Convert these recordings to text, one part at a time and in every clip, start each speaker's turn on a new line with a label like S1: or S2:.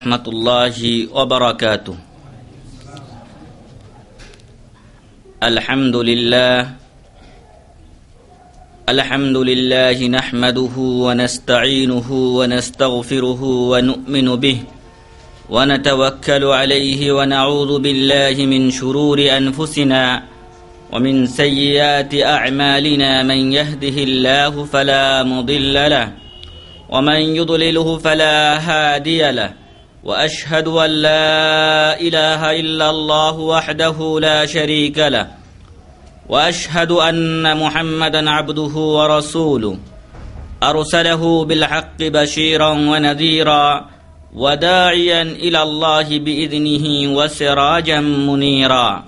S1: Rahmatullahi wa barakatuh. Alhamdulillah nahmaduhu wa nasta'inuhu wa nastaghfiruhu wa nu'minu bih wa natawakkalu alayhi wa na'udhu billahi min shururi anfusina wa min sayyiati a'malina man yahdihillahu fala mudilla lahu wa man yudlilhu fala hadiya lahu وأشهد أن لا إله إلا الله وحده لا شريك له وأشهد أن محمدا عبده ورسوله أرسله بالحق بشيرا ونذيرا وداعيا إلى الله بإذنه وسراجا منيرا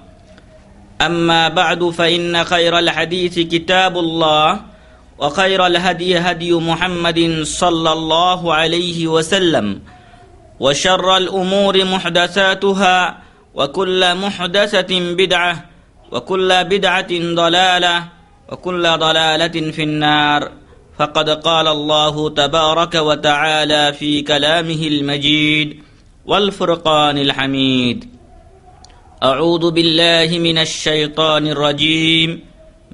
S1: أما بعد فإن خير الحديث كتاب الله وخير الهدي هدي محمد صلى الله عليه وسلم وشر الأمور محدثاتها وكل محدثة بدعة وكل بدعة ضلالة وكل ضلالة في النار فقد قال الله تبارك وتعالى في كلامه المجيد والفرقان الحميد أعوذ بالله من الشيطان الرجيم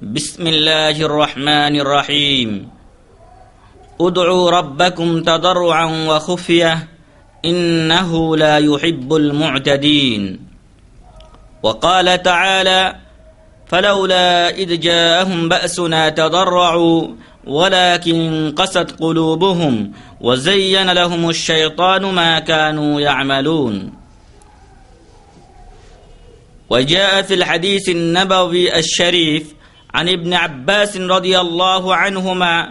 S1: بسم الله الرحمن الرحيم ادعوا ربكم تضرعا وخفية إنه لا يحب المعتدين وقال تعالى فلولا إذ جاءهم بأسنا تضرعوا ولكن قست قلوبهم وزين لهم الشيطان ما كانوا يعملون وجاء في الحديث النبوي الشريف عن ابن عباس رضي الله عنهما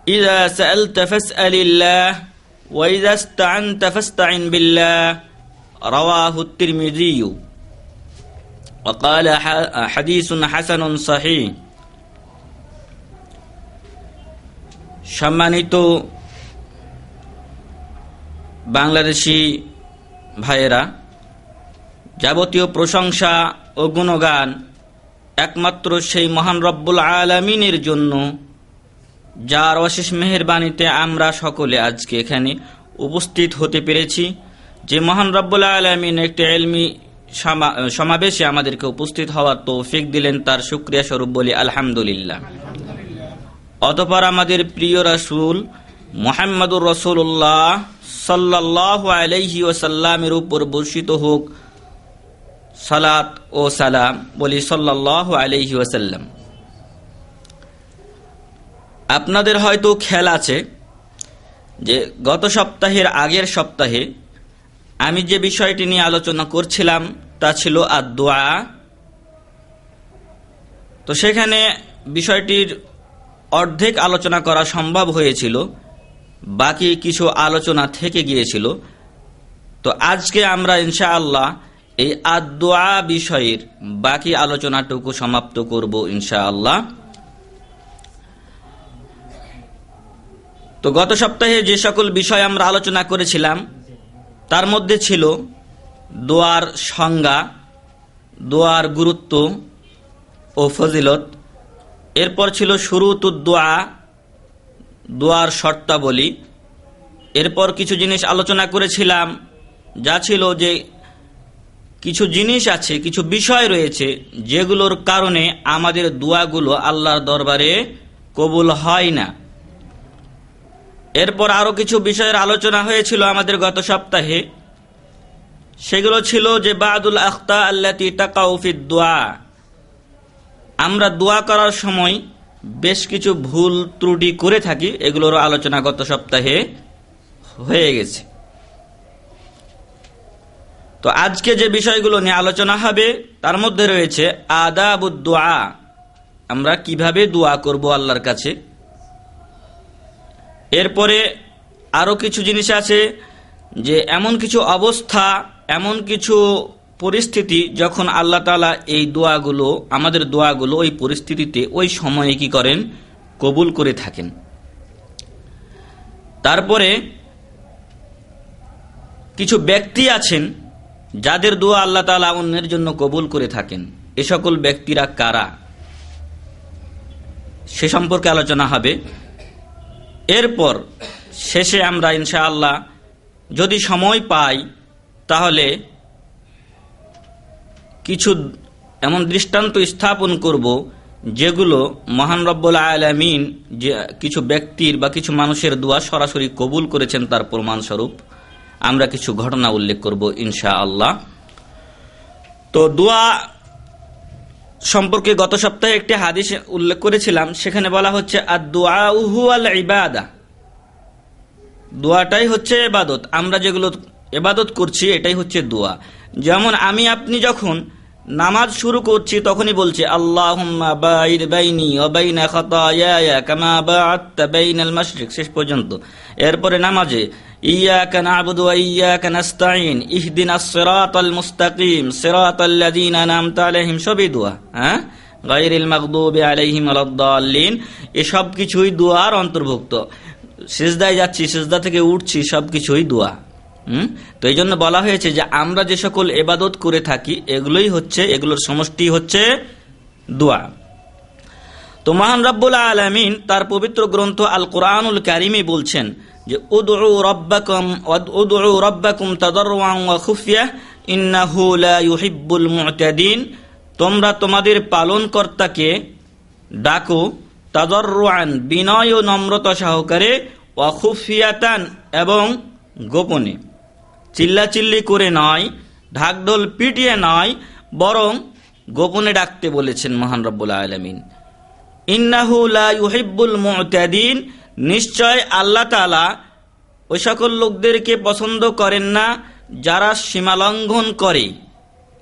S1: إذا سألت فاسأل الله وإذا استعنت فاستعن بالله رواه الترمذي وقال حديث حسن صحيح সম্মানিত বাংলাদেশী ভাইয়েরা, যাবতীয় প্রশংসা ও গুণগান একমাত্র সেই মহান রব্বুল আলামিনের জন্য, যার অশেষ মেহেরবানিতে আমরা সকলে আজকে এখানে উপস্থিত হতে পেরেছি। যে মহান রব্বুল আলামিন একটি ইলমি সমাবেশে আমাদেরকে উপস্থিত হওয়ার তৌফিক দিলেন, তার শুকরিয়া স্বরূপ বলি আলহামদুলিল্লাহ। অতঃপর আমাদের প্রিয় রাসূল মুহাম্মদুর রাসূলুল্লাহ সাল্লাল্লাহু আলাইহি ওয়াসাল্লামের উপর বর্ষিত হোক সালাত ও সালাম, বলি সাল্লাল্লাহু আলাইহি ওয়াসাল্লাম। আপনাদের হয়তো খেয়াল আছে যে গত সপ্তাহের আগের সপ্তাহে আমি যে বিষয়টি নিয়ে আলোচনা করছিলাম তা ছিল আদ-দুআ। তো সেখানে বিষয়টির অর্ধেক আলোচনা করা সম্ভব হয়েছিল, বাকি কিছু আলোচনা থেকে গিয়েছিল। তো আজকে আমরা ইনশাআল্লাহ এই আদ-দুআ বিষয়ের বাকি আলোচনাটুকু সমাপ্ত করব ইনশাআল্লাহ। তো গত সপ্তাহে যে সকল বিষয় আমরা আলোচনা করেছিলাম তার মধ্যে ছিল দোয়ার সংজ্ঞা, দোয়ার গুরুত্ব ও ফজিলত। এরপর ছিল শুরুতুদ দোয়া, দোয়ার শর্তাবলী। এরপর কিছু জিনিস আলোচনা করেছিলাম যা ছিল যে কিছু জিনিস আছে, কিছু বিষয় রয়েছে যেগুলোর কারণে আমাদের দোয়াগুলো আল্লাহর দরবারে কবুল হয় না। এরপর আরো কিছু বিষয়ের আলোচনা হয়েছিল আমাদের গত সপ্তাহে। সেগুলো ছিল যে বাদুল আখতা আল্লাতি তাকাউ ফিদ দুআ, আমরা দোয়া করার সময় বেশ কিছু ভুল ত্রুটি করে থাকি, এগুলোর আলোচনা গত সপ্তাহে হয়ে গেছে। তো আজকে যে বিষয়গুলো নিয়ে আলোচনা হবে তার মধ্যে রয়েছে আদাবুদ দুআ, আমরা কিভাবে দোয়া করব আল্লাহর কাছে। এরপরে আরো কিছু জিনিস আছে যে এমন কিছু অবস্থা, এমন কিছু পরিস্থিতি যখন আল্লাহ তাআলা এই দোয়াগুলো, আমাদের দোয়াগুলো ওই পরিস্থিতিতে ওই সময়ে কি করেন, কবুল করে থাকেন। তারপরে কিছু ব্যক্তি আছেন যাদের দোয়া আল্লাহ তাআলা অন্যের জন্য কবুল করে থাকেন। এ সকল ব্যক্তিরা কারা, সে সম্পর্কে আলোচনা হবে। এরপর শেষে আমরা ইনশাআল্লাহ যদি সময় পাই তাহলে কিছু এমন দৃষ্টান্ত স্থাপন করব যেগুলো মহান রব্বুল আলামিন যে কিছু ব্যক্তির বা কিছু মানুষের দোয়া সরাসরি কবুল করেছেন তার প্রমাণস্বরূপ আমরা কিছু ঘটনা উল্লেখ করব ইনশাআল্লাহ। তো দোয়া সম্পর্কে গত সপ্তাহে একটি হাদিস উল্লেখ করেছিলাম, সেখানে বলা হচ্ছে আদ-দুআউ হুয়াল ইবাদা, দোয়াটাই হচ্ছে ইবাদত। আমরা যেগুলো ইবাদত করছি এটাই হচ্ছে দোয়া। যেমন আমি আপনি যখন নামাজ শুরু করছি তখনই বলছি আল্লাহুম্মা বাঈদ বাইনি ওয়া বাইনা খাতায়ায়া কামা বা'আদতা বাইনাল মাশরিক, শেষ পর্যন্ত। এরপরে নামাজে ইয়্যাকা না'বুদু ওয়া ইয়্যাকা নাস্তাঈন ইহদিনাস সিরাতাল মুস্তাকিম সিরাতাল্লাযীনা আন'আমতা আলাইহিম, সবই দোয়া, গায়রিল মাগদুবি আলাইহিম ওয়ালাদ-দাল্লিন, এসব কিছুই দোয়ার অন্তর্ভুক্ত। সিজদায় যাচ্ছি, সিজদা থেকে উঠছি, সবকিছুই দোয়া। তো এই জন্য বলা হয়েছে যে আমরা যে সকল ইবাদত করে থাকি এগুলোর সমষ্টি হচ্ছে দোয়া। তো মহান রব্বুল আলামিন তার পবিত্র গ্রন্থ আল কোরআনুল কারীমে বলছেন যে উদউ রাব্বাকুম তাদাররুআন ওয়া খুফিয়া ইন্নাহু লা ইউহিব্বুল মু'তাদিন, তোমরা তোমাদের পালনকর্তাকে ডাকো তাদাররুআন, বিনয় ও নম্রতা সহকারে, ওয়া খুফিয়াতান, এবং গোপনে, চিল্লাচিল্লি করে নয়, ঢাকঢোল পিটিয়ে নয়, বরং গোপনে ডাকতে বলেছেন মহান রব্বুল আলামিন। ইন্নাহু লা ইউহিব্বুল মু'তাদিন, নিশ্চয় আল্লাহ তাআলা ওই সকল লোকদেরকে পছন্দ করেন না যারা সীমালঙ্ঘন করে।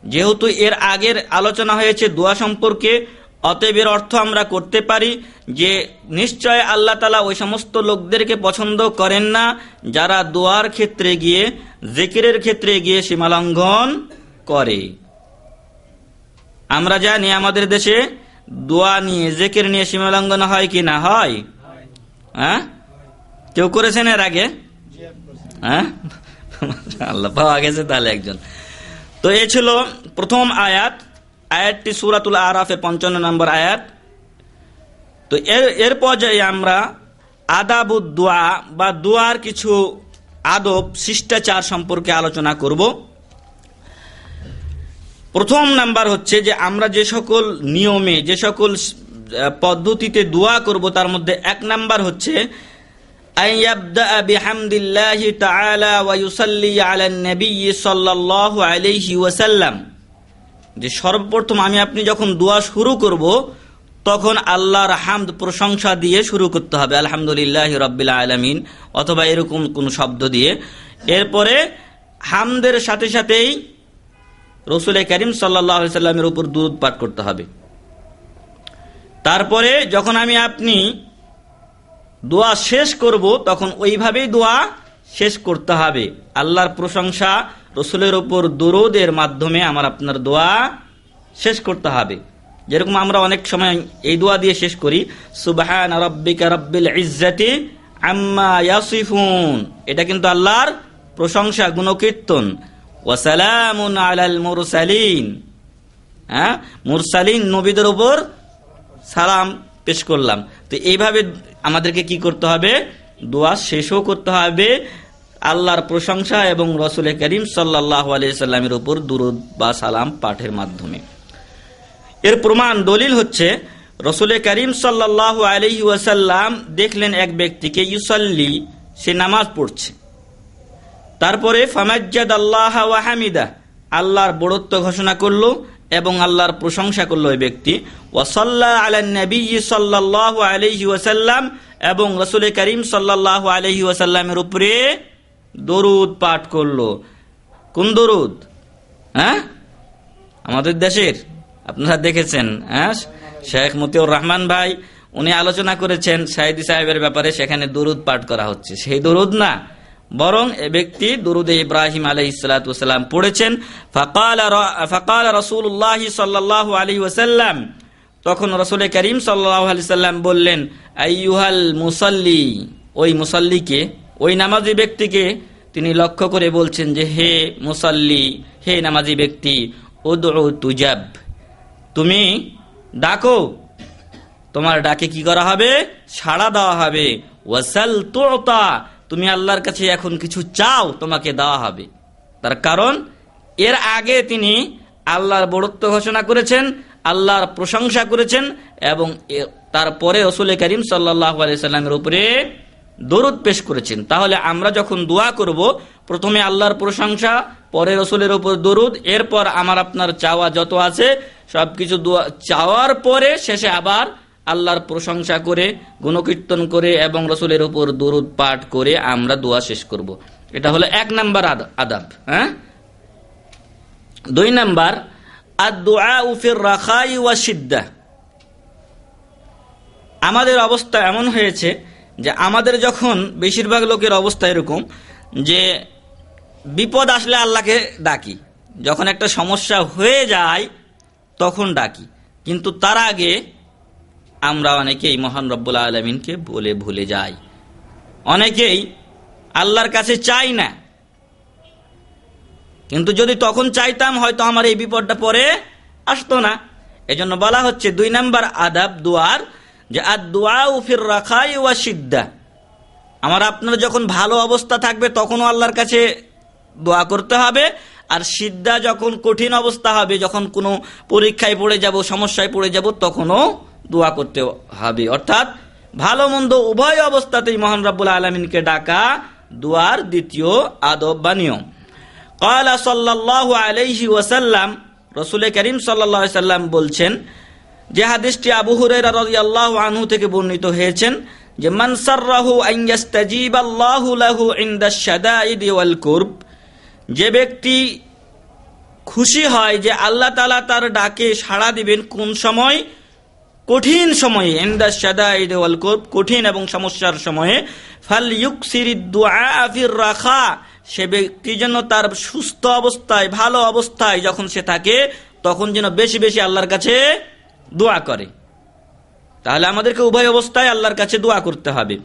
S1: যেহেতু এর আগের আলোচনা হয়েছে দোয়া সম্পর্কে, অতএব এর অর্থ আমরা করতে পারি যে নিশ্চয় আল্লাহ তাআলা ওই সমস্ত লোকদেরকে পছন্দ করেন না যারা দোয়ার ক্ষেত্রে গিয়ে, জিকিরের ক্ষেত্রে গিয়ে সীমালঙ্ঘন করে। আমরা জানি আমাদের দেশে দোয়া নিয়ে, জিকির নিয়ে সীমালঙ্ঘন হয় কি না হয়? কেউ করেছেন এর আগে? আল্লাহ, পাওয়া গেছে তাহলে একজন। তো এ ছিল প্রথম আয়াতটি সূরাতুল আরাফের 55 নম্বর আয়াত। তো এর পর্যায়ে আমরা আদাবুদ দোয়া বা দোয়ার কিছু আদব, শিষ্টাচার সম্পর্কে আলোচনা করব। প্রথম নাম্বার হচ্ছে যে আমরা যে সকল নিয়মে, যে সকল পদ্ধতিতে দোয়া করব তার মধ্যে এক নাম্বার হচ্ছে আইয়াবদা বিহামদিল্লাহি তাআলা ওয়া ইউসাল্লি আলান নবী সাল্লাল্লাহু আলাইহি ওয়াসাল্লাম, যে সর্বপ্রথম আমি আপনি যখন দোয়া শুরু করব তখন আল্লাহর হামদ, প্রশংসা দিয়ে শুরু করতে হবে, আলহামদুলিল্লাহি রাব্বিল আলামিন অথবা এরকম কোন শব্দ দিয়ে। এরপরে হামদের সাথে সাথেই রাসূল করিম সাল্লাল্লাহু আলাইহি সাল্লামের উপর দুরূদ পাঠ করতে হবে। তারপরে যখন আমি আপনি দোয়া শেষ করব তখন ওইভাবেই দোয়া শেষ করতে হবে। আল্লাহর প্রশংসা, রাসূলের উপর দুরূদের মাধ্যমে আমার আপনার দোয়া শেষ করতে হবে। যেরকম আমরা অনেক সময় এই দোয়া দিয়ে শেষ করি, সুবহান রাব্বিকা রাব্বিল ইজ্জাতি আম্মা ইয়াসিফুন, এটা কিন্তু আল্লাহর প্রশংসা, গুণকীর্তন। ওয়া সালামুন আলাল মুরসালিন, মুরসালিন নবীদের উপর সালাম পেশ করলাম। তো এইভাবে আমাদেরকে কি করতে হবে? দোয়া শেষও করতে হবে আল্লাহর প্রশংসা এবং রাসূল করিম সাল্লাল্লাহু আলাইহি সাল্লামের উপর দুরূদ বা সালাম পাঠের মাধ্যমে। এর প্রমাণ, দলিল হচ্ছে রাসূল করিম সাল্লাল্লাহু আলাইহি ওয়াসাল্লাম দেখলেন এক ব্যক্তিকে ইউসাল্লি, সে নামাজ পড়ছে। তারপরে ফামাজ্জাদাল্লাহ ওয়া হামিদা, আল্লাহর বড়ত্ব ঘোষণা করলো এবং আল্লাহর প্রশংসা করলো ওই ব্যক্তি। ওয়া সাল্লা আলান নবী সাল্লাল্লাহু আলাইহি ওয়াসাল্লাম, এবং রাসূল করিম সাল্লাল্লাহু আলাইহি ওয়াসাল্লামের উপরে দরুদ পাঠ করলো। কোন দরুদ? আমাদের দেশের আপনারা দেখেছেন, শেখ মতিউর রহমান ভাই উনি আলোচনা করেছেন সাইদি সাহেবের ব্যাপারে, সেখানে দরুদ পাঠ করা হচ্ছে। সেই দরুদ না, বরং এ ব্যক্তি দরুদে ইব্রাহিম আলাইহিস সালাতু ওয়াস সালাম পড়েছেন। ফাকালা রাসূলুল্লাহ সাল্লাল্লাহু আলাইহি ওয়াসাল্লাম, তখন রাসূল করিম সাল্লাল্লাহু আলাইহি সাল্লাম বললেন, আইয়ুহাল মুসাল্লি, ওই মুসাল্লিকে, ওই নামাজি ব্যক্তিকে তিনি লক্ষ্য করে বলছেন যে হে মুসাল্লি, হে নামাজি ব্যক্তি, উদউ তুজাব, তুমি ডাকো, তোমার ডাকে কি করা হবে? সাড়া দেওয়া হবে। ওয়াসাল তুতা, তুমি আল্লাহর কাছে এখন কিছু চাও, তোমাকে দেওয়া হবে। তার কারণ এর আগে তিনি আল্লাহর বড়ত্ব ঘোষণা করেছেন, আল্লাহর প্রশংসা করেছেন, এবং তারপরে রাসূল করিম সাল্লাল্লাহু আলাইহি সাল্লামের উপরে দরুদ পেশ করেছেন। তাহলে আমরা যখন দোয়া করব, প্রথমে আল্লাহর প্রশংসা, পরে রাসূলের উপর দরুদ, এরপর আমার আপনার চাওয়া যত আছে সবকিছু দোয়া চাওয়ার পরে শেষে আবার আল্লাহর প্রশংসা করে, গুণকীর্তন করে এবং রাসূলের উপর দরুদ পাঠ করে আমরা দোয়া শেষ করব। এটা হলো 1 নাম্বার আদাব। হ্যাঁ, 2 নাম্বার আদ-দুআউ ফির রাখাই ওয়া শিদ্দা। আমাদের অবস্থা এমন হয়েছে যে আমাদের যখন, বেশিরভাগ লোকের অবস্থা এরকম যে বিপদ আসলে আল্লাহকে ডাকি, যখন একটা সমস্যা হয়ে যায় তখন ডাকি, কিন্তু তার আগে আমরা অনেকেই মহান রব্বুল আলামিনকে বলে ভুলে যাই। অনেকেই আল্লাহর কাছে চাই না, কিন্তু যদি তখন চাইতাম হয়তো আমার এই বিপদটা পরে আসতো না। এজন্য বলা হচ্ছে 2 নাম্বার আদাব দোয়ার যে আদ-দুআউ ফির রাখাই ওয়া শিদ্দা। আমার আপনার যখন ভালো অবস্থা থাকবে তখনও আল্লাহর কাছে দোয়া করতে হবে, আর সিদ্ধা যখন কঠিন অবস্থা হবে, যখন কোনো পরীক্ষায় পড়ে যাব, সমস্যায় পড়ে যাব, তখনও দোয়া করতে হবে। অর্থাৎ ভালো মন্দ উভয় অবস্থাতেই মহান রব্বুল আলামিনকে ডাকা দোয়ার দ্বিতীয় আদব বা নিয়ম। ক্বালা সাল্লাল্লাহু আলাইহি ওয়াসাল্লাম, রাসূল করিম সাল্লাল্লাহু আলাইহি সাল্লাম বলছেন, যে হাদিসটি আবু হুরায়রা রাদিয়াল্লাহু আনহু থেকে বর্ণিত হয়েছেন, যে মান সাররাহু আন ইয়াস্তাজিবাল্লাহু লাহু ইনদাশ শাদাইদি ওয়াল কুরব, যে ব্যক্তি খুশি হয় যে আল্লাহ তাআলা তার ডাকে সাড়া দিবেন কোন সময়, কঠিন সময়ে, ইনদাশ শাদাইদি ওয়াল কুরব, কঠিন এবং সমস্যার সময়ে, ফালইউকসিরিদ দুআ ফির রাখা, সে ব্যক্তি যেন তার সুস্থ অবস্থায়, ভালো অবস্থায় যখন সে থাকে তখন যেন বেশি বেশি আল্লাহর কাছে দোয়া করে। তাহলে আমাদেরকে উভয় অবস্থায় আল্লাহর কাছে দোয়া করতে হবে।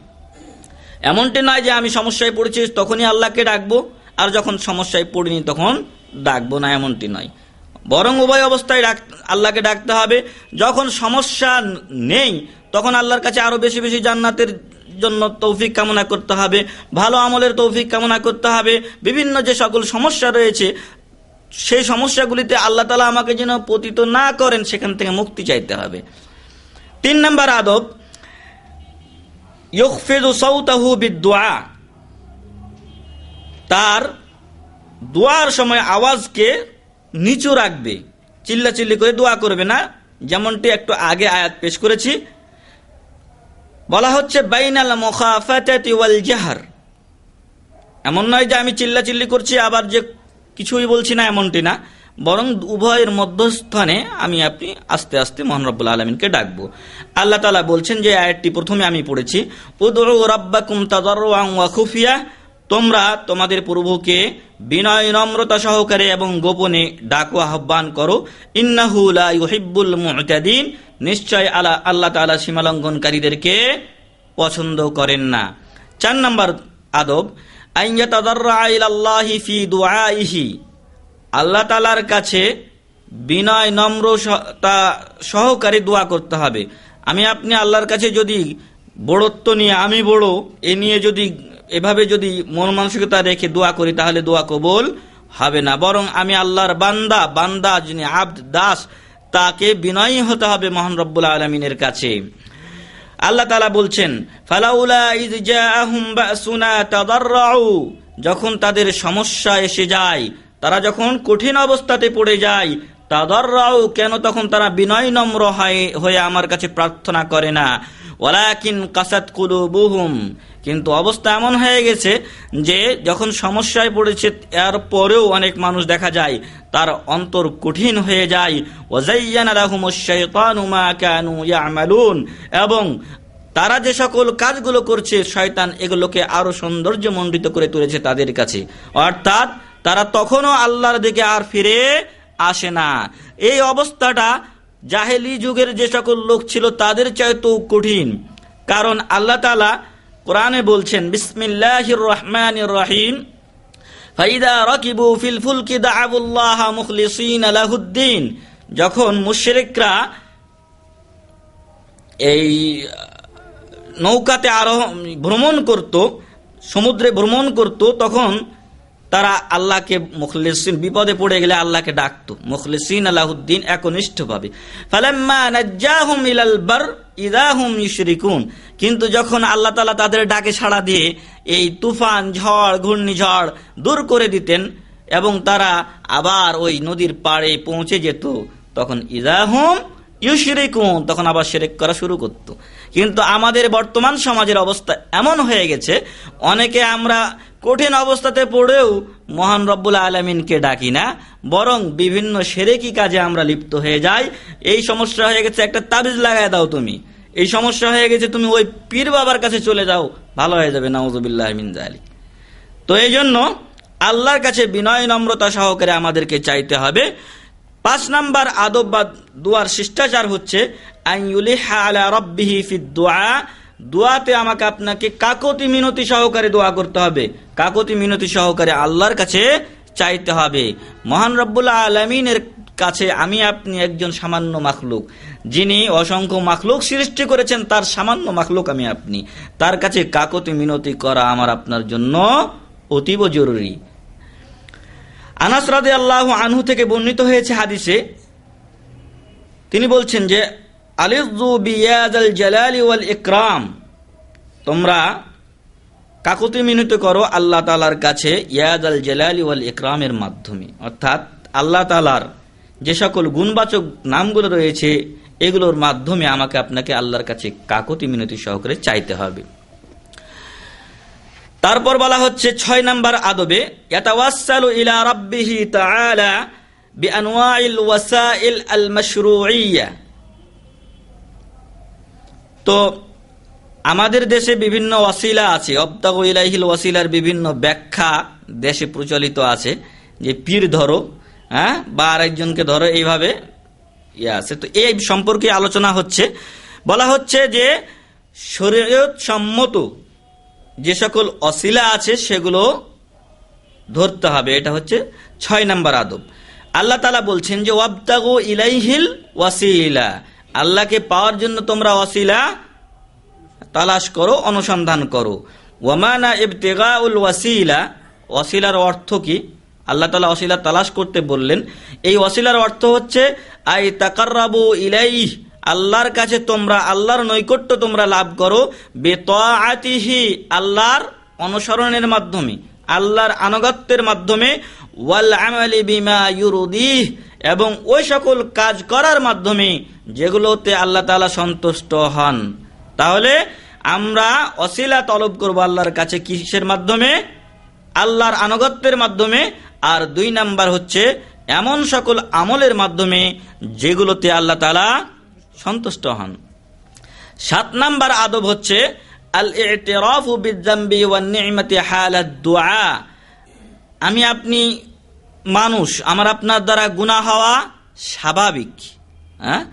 S1: এমনটি নয় যে আমি সমস্যায় পড়েছি তখনই আল্লাহকে ডাকবো, আর যখন সমস্যায় পড়িনি তখন ডাকবো না, এমনটি নয়। বরং উভয় অবস্থায় আল্লাহকে ডাকতে হবে। যখন সমস্যা নেই তখন আল্লাহর কাছে আরো বেশি বেশি জান্নাতের জন্য তৌফিক কামনা করতে হবে, ভালো আমলের তৌফিক কামনা করতে হবে। বিভিন্ন যে সকল সমস্যা রয়েছে সেই সমস্যাগুলিতে আল্লাহ তাআলা আমাকে যেন পতিত না করেন, সেখান থেকে মুক্তি চাইতে হবে। 3 নাম্বার আদব ইউখফিদু সাওতাহু বিদ-দুআ, তার দোয়ার সময় আওয়াজকে নিচু রাখবে, চিল্লাচিল্লি করে দোয়া করবে না। যেমনটি একটু আগে আয়াত পেশ করেছি, বলা হচ্ছে বাইনাল মুখাফাতাতি ওয়াল জাহর। এমন নয় যে আমি চিল্লাচিল্লি করছি আবার যে কিছুই বলছি না, এমনটি না, বরং উভয়ের মধ্যস্থানে আমি আপনি আস্তে আস্তে মহান রব্বুল আলামিনকে ডাকবো। আল্লাহ তাআলা বলছেন, যে আয়াতটি প্রথমে আমি পড়েছি, উদউ রাব্বাকুম তাদাররুআন ওয়া খুফিয়া, তোমরা তোমাদের প্রভুকে বিনয় নম্রতা সহকারে এবং গোপনে ডাকো, আহ্বান করো। ইন্নাহু লা ইউহিব্বুল মু'তাদিন, নিশ্চয় আল্লাহ তাআলা সীমালঙ্ঘনকারীদেরকে পছন্দ করেন না। 4 নাম্বার আদব আন ইয়াতাদাররা ইলাল্লাহি ফি দুআইহি, আল্লাহ তাআলার কাছে বিনয় নম্রতা সহকারে দোয়া করতে হবে। আমি আপনি আল্লাহর কাছে যদি বড়ত্ব নিয়ে, আমি বড়, এ নিয়ে যদি এভাবে যদি মন মানসিকতা রেখে দোয়া করি তাহলে দোয়া কবুল হবে না। বরং আমি আল্লাহর বান্দা যিনি আব্দ, দাস, তাকে বিনয়ী হতে হবে মহান রব্বুল আলামিনের কাছে। আল্লাহ তাআলা বলছেন, ফালাউলা ইয জাআহুম বাসুনা তাদাররু, যখন তাদের সমস্যা এসে যায়, তারা যখন কঠিন অবস্থাতে পড়ে যায়, তাদাররু, কেন তখন তারা বিনয় নম্র হয়ে আমার কাছে প্রার্থনা করে না। ওয়ালাকিন কাসাত কুলুবুহুম, কিন্তু অবস্থা এমন হয়ে গেছে যে যখন সমস্যায় পড়েছে এর পরেও অনেক মানুষ দেখা যায় তার অন্তর কঠিন হয়ে যায়। ওয়াজাইয়ানা লাহুমুশ শাইতানু মা কানু ইয়ামালুন, এবং তারা যে সকল কাজগুলো করছে শয়তান এগুলোকে আরো সৌন্দর্যমণ্ডিত করে তুলেছে তাদের কাছে, অর্থাৎ তারা তখনও আল্লাহর দিকে আর ফিরে আসে না। এই অবস্থাটা জাহেলি যুগের যে সকল লোক ছিল তাদের চাইতেও কঠিন, কারণ আল্লাহ তাআলা কোরআনে বলছেন, বিসমিল্লাহির রহমানির রহিম, ফাইদা রাকিবু ফিল ফুলকি দাআবুল্লাহা মুখলিসিনা লাহুদ্দিন, যখন মুশরিকরা এই নৌকাতে ভ্রমণ করত, সমুদ্রে ভ্রমণ করত, তখন তারা আল্লাহকে মুখলিসিন, বিপদে পড়ে গেলে আল্লাহকে ডাকতো মুখলিসিন আলাহুদ্দিন, একনিষ্ঠভাবে। ফালাম্মা নাজ্জাহুম ইলাল বার ইযা হুম ইউশরিকুন, কিন্তু যখন আল্লাহ তাআলা তাদের ডাকে সাড়া দিয়ে এই তুফান, ঝড়, ঘূর্ণিঝড় দূর করে দিতেন এবং তারা আবার ওই নদীর পাড়ে পৌঁছে যেত, তখন ইযা হুম ইউশরিকুন, তখন আবার শিরক করা শুরু করত। কিন্তু আমাদের বর্তমান সমাজের অবস্থা এমন হয়ে গেছে, অনেকে আমরা কঠিন অবস্থাতে পড়েও মহান রব্বুল আলামিনকে ডাকি না, বরং বিভিন্ন শিরকি কাজে আমরা লিপ্ত হয়ে যাই। এই সমস্যা হয়ে গেছে, একটা তাবিজ লাগায় দাও তুমি, এই সমস্যা হয়ে গেছে, তুমি ওই পীর বাবার কাছে চলে যাও, ভালো হয়ে যাবে, নাউযুবিল্লাহি মিন যালিক। তো এই জন্য আল্লাহর কাছে বিনয় নম্রতা সহকারে আমাদেরকে চাইতে হবে। 5 নাম্বার আদব বা দুয়ার শিষ্টাচার হচ্ছে আইয়ুলিহা আলা রাব্বিহি ফিদ দুআ, দোয়াতে আমাকে আপনাকে কাকতি মিনতি সহকারে দোয়া করতে হবে, কাকতি মিনতি সহকারে আল্লাহর কাছে চাইতে হবে। মহান রব্বুল আলামিনের কাছে আমি আপনি একজন সামান্য মাখলুক, যিনি অসংখ্য মাখলুক সৃষ্টি করেছেন, তার সামান্য মাখলুক আমি আপনি, তার কাছে কাকতি মিনতি করা আমার আপনার জন্য অতীব জরুরি। আনাস রাদিয়াল্লাহু আনহু থেকে বর্ণিত হয়েছে হাদিসে, তিনি বলছেন যে আলিযু বিয়াদাল জালালি ওয়াল ইকরাম, তোমরা কাকতি মিনতি করো আল্লাহ তাআলার কাছে ইয়াদাল জালালি ওয়াল ইকরামের মাধ্যমে, অর্থাৎ আল্লাহ তাআলার যে সকল গুণবাচক নামগুলো রয়েছে এগুলোর মাধ্যমে আমাকে আপনাকে আল্লাহর কাছে কাকতি মিনতি সহকারে চাইতে হবে। তারপর বলা হচ্ছে 6 নাম্বার আদবে ইয়াতাওয়াসসালু ইলা রাব্বিহি তাআলা বিআনওয়াইল ওয়াসাইল আল মাশরুইয়্যা। তো আমাদের দেশে বিভিন্ন ওয়াসিলা আছে, অবতাগু ইলাইহিল ওয়াসিলার বিভিন্ন ব্যাখ্যা দেশে প্রচলিত আছে, যে পীর ধরো, হ্যাঁ, বা আরেকজনকে ধরো, এইভাবে আছে। তো এই সম্পর্কে আলোচনা হচ্ছে, বলা হচ্ছে যে শরীয়ত সম্মত যে সকল ওয়াসিলা আছে সেগুলো ধরতে হবে, এটা হচ্ছে 6 নাম্বার আদব। আল্লাহ তাআলা বলছেন যে ওয়াবতাগু ইলাইহিল ওয়াসিলা, আল্লাহকে পাওয়ার জন্য তোমরা ওয়াসিলা তালাশ করো, অনুসন্ধান করো। ওয়ামানা ইবতিগাউল ওয়াসিলা, ওয়াসিলার অর্থ কি? আল্লাহ তাআলা ওয়াসিলা তালাশ করতে বললেন, এই ওয়াসিলার অর্থ হচ্ছে আই তাকাররাবু ইলাইহি, আল্লাহর কাছে তোমরা আল্লাহর নৈকট্য তোমরা লাভ করো, বিতাআতিহি, আল্লাহর অনুসরণের মাধ্যমে, আল্লাহর আনুগত্যের মাধ্যমে, ওয়াল আমালি বিমা ইউরদিহ, এবং ওই সকল কাজ করার মাধ্যমে যেগুলোতে আল্লাহ তাআলা সন্তুষ্ট হন। তাহলে আমরা ওসিলা তলব করব আল্লাহর কাছে কিসের মাধ্যমে? আল্লাহর আনুগত্যের মাধ্যমে। আর 2 নাম্বার হচ্ছে এমন সকল আমলের মাধ্যমে যেগুলোতে আল্লাহ তাআলা সন্তুষ্ট হন। 7 নাম্বার আদব হচ্ছে আল ইতিরাফু বিযামবি ওয়ান নি'মাতি হালাদ দুআ। আমি আপনি মানুষ, আমার আপনার দ্বারা গুনাহ হওয়া স্বাভাবিক, হ্যাঁ?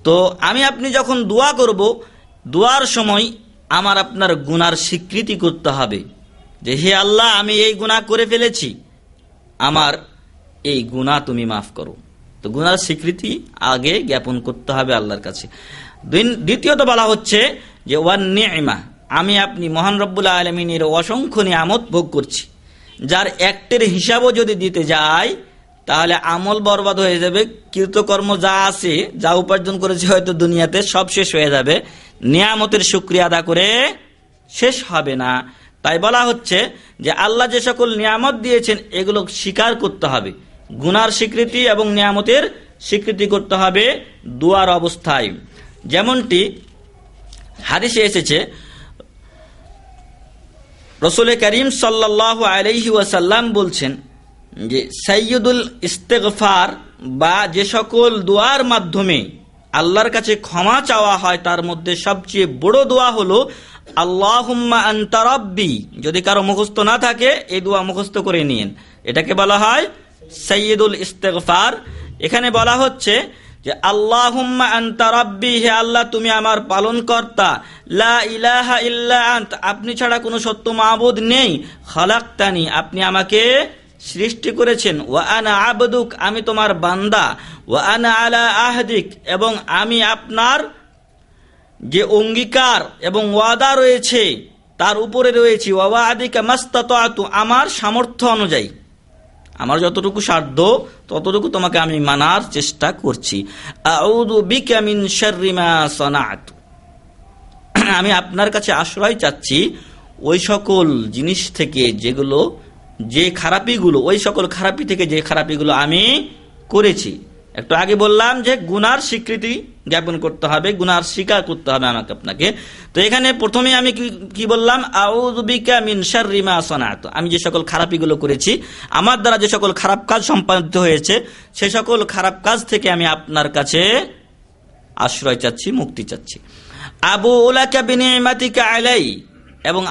S1: তো আমি আপনি যখন দোয়া করব, দোয়ার সময় আমার আপনার গুনার স্বীকৃতি করতে হবে, যে হে আল্লাহ, আমি এই গুনাহ করে ফেলেছি, আমার এই গুনাহ তুমি মাফ করো। তো গুনার স্বীকৃতি আগে জ্ঞাপন করতে হবে আল্লাহর কাছে। দ্বিতীয়ত বলা হচ্ছে যে ওয়ান নি'মা, আমি আপনি মহান রব্বুল আলামিনের অসংখ্য নিয়ামত ভোগ করছি, যার একটের হিসাবও যদি দিতে যাই তাহলে আমল বরবাদ হয়ে যাবে, কৃতকর্ম যা আছে, যা উপার্জন করেছে হয়তো দুনিয়াতে, সব শেষ হয়ে যাবে, নিয়ামতের শুকরিয়া আদা করে শেষ হবে না। তাই বলা হচ্ছে যে আল্লাহ যে সকল নিয়ামত দিয়েছেন এগুলো স্বীকার করতে হবে, গুনার স্বীকৃতি এবং নিয়ামতের স্বীকৃতি করতে হবে দুয়ার অবস্থায়। যেমনটি হাদিসে এসেছে, রাসূল করিম সাল্লাল্লাহু আলাইহি ওয়াসাল্লাম বলছেন যে সাইয়্যিদুল ইস্তিগফার, বা যে সকল দোয়ার মাধ্যমে আল্লাহর কাছে ক্ষমা চাওয়া হয় তার মধ্যে সবচেয়ে বড় দোয়া হলো আল্লাহুম্মা আনতা রাব্বি। যদি কারো মুখস্থ না থাকে এই দোয়া মুখস্থ করে নিন, এটাকে বলা হয় সাইয়্যিদুল ইস্তিগফার। এখানে বলা হচ্ছে যে আল্লাহুম্মা আনতা রাব্বি, হে আল্লাহ তুমি আমার পালনকর্তা, লা ইলাহা ইল্লা আন্ত, আপনি ছাড়া কোনো সত্য মাবুদ নেই, খালাকতানি, আপনি আমাকে সৃষ্টি করেছেন, ওয়া আনা আবদুক, আমি তোমার বান্দা, ওয়া আনা আলা আহদিক, এবং আমি আপনার যে অঙ্গীকার এবং ওয়াদা রয়েছে তার উপরে রয়েছি, ওয়া ওয়াদিকা মাস্তাতাতু, আমার সামর্থ্য অনুযায়ী, আমার যতটুকু সাধ্য ততটুকু তোমাকে আমি মানার চেষ্টা করছি। আউযু বিকা মিন শাররি মা সানাতু, আমি আপনার কাছে আশ্রয় চাচ্ছি ওই সকল জিনিস থেকে যেগুলো, যে খারাপিগুলো, ওই সকল খারাপি থেকে যে খারাপিগুলো আমি করেছি। একটু আগে বললাম যে গুনার স্বীকৃতি জ্ঞাপন করতে হবে, গুনার স্বীকার করতে হবে আমাকে আপনাকে। তো এখানে প্রথমে আমি কি বললাম, আউযু বিকা মিন শাররি মা সানাতু, আমি যে সকল খারাপিগুলো করেছি, আমার দ্বারা যে সকল খারাপ কাজ সম্পাদিত হয়েছে, সে সকল খারাপ কাজ থেকে আমি আপনার কাছে আশ্রয় চাচ্ছি, মুক্তি চাচ্ছি। আবুউ লাকা বিনিমাতিকা আলাই, এবং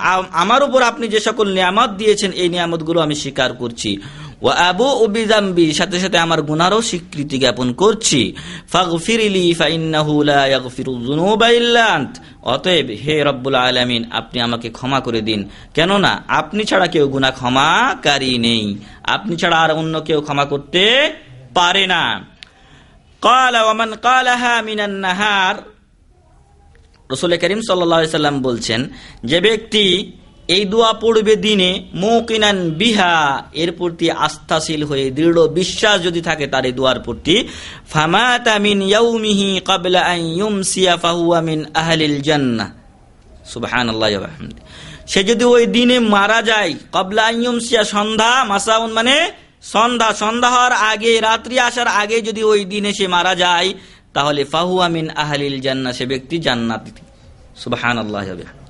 S1: আমার উপর আপনি যে সকল নিয়ামত দিয়েছেন এই নিয়ামতগুলো আমি স্বীকার করছি। ওয়া আবুউ বিযামবি, সাথে সাথে আমার গুনাহরও স্বীকৃতি জ্ঞাপন করছি। ফাগফিরলি ফাইন্নাহু লা ইয়াগফিরুয যুনুবা ইল্লা আনত, অতএব হে রব্বুল আলামিন আপনি আমাকে ক্ষমা করে দিন, কেননা আপনি ছাড়া কেউ গুনাহ ক্ষমাকারী নেই, আপনি ছাড়া আর অন্য কেউ ক্ষমা করতে পারে না। ক্বালা ওয়া মান ক্বালাহা মিনান নাহার, রাসূল করিম সাল্লাল্লাহু আলাইহি সাল্লাম বলছেন, যে ব্যক্তি এই দোয়া পড়বে দিনে, মুকিনান বিহা, এর প্রতি আস্থাশীল হয়ে দৃঢ় বিশ্বাস যদি থাকে তার এই দোয়ার প্রতি, ফামাতা মিন ইয়াউমিহি ক্বাবলা আন ইউমসিয়া ফাহুয়া মিন আহলিল জান্নাহ, সুবহানাল্লাহি ওয়া বিহামদিহি, সে যদি ওই দিনে মারা যায়, ক্বাবলা আন ইউমসিয়া, সন্ধ্যা, মাসাউন মানে সন্ধ্যা, সন্ধ্যা হওয়ার আগে, রাত্রি আসার আগে যদি ওই দিনে সে মারা যায়, তাহলে ফাহুয়া মিন আহলিল জান্নাহ, সে ব্যক্তি জান্নাতি। সুবহানাল্লাহি ওয়া বিহামদিহি।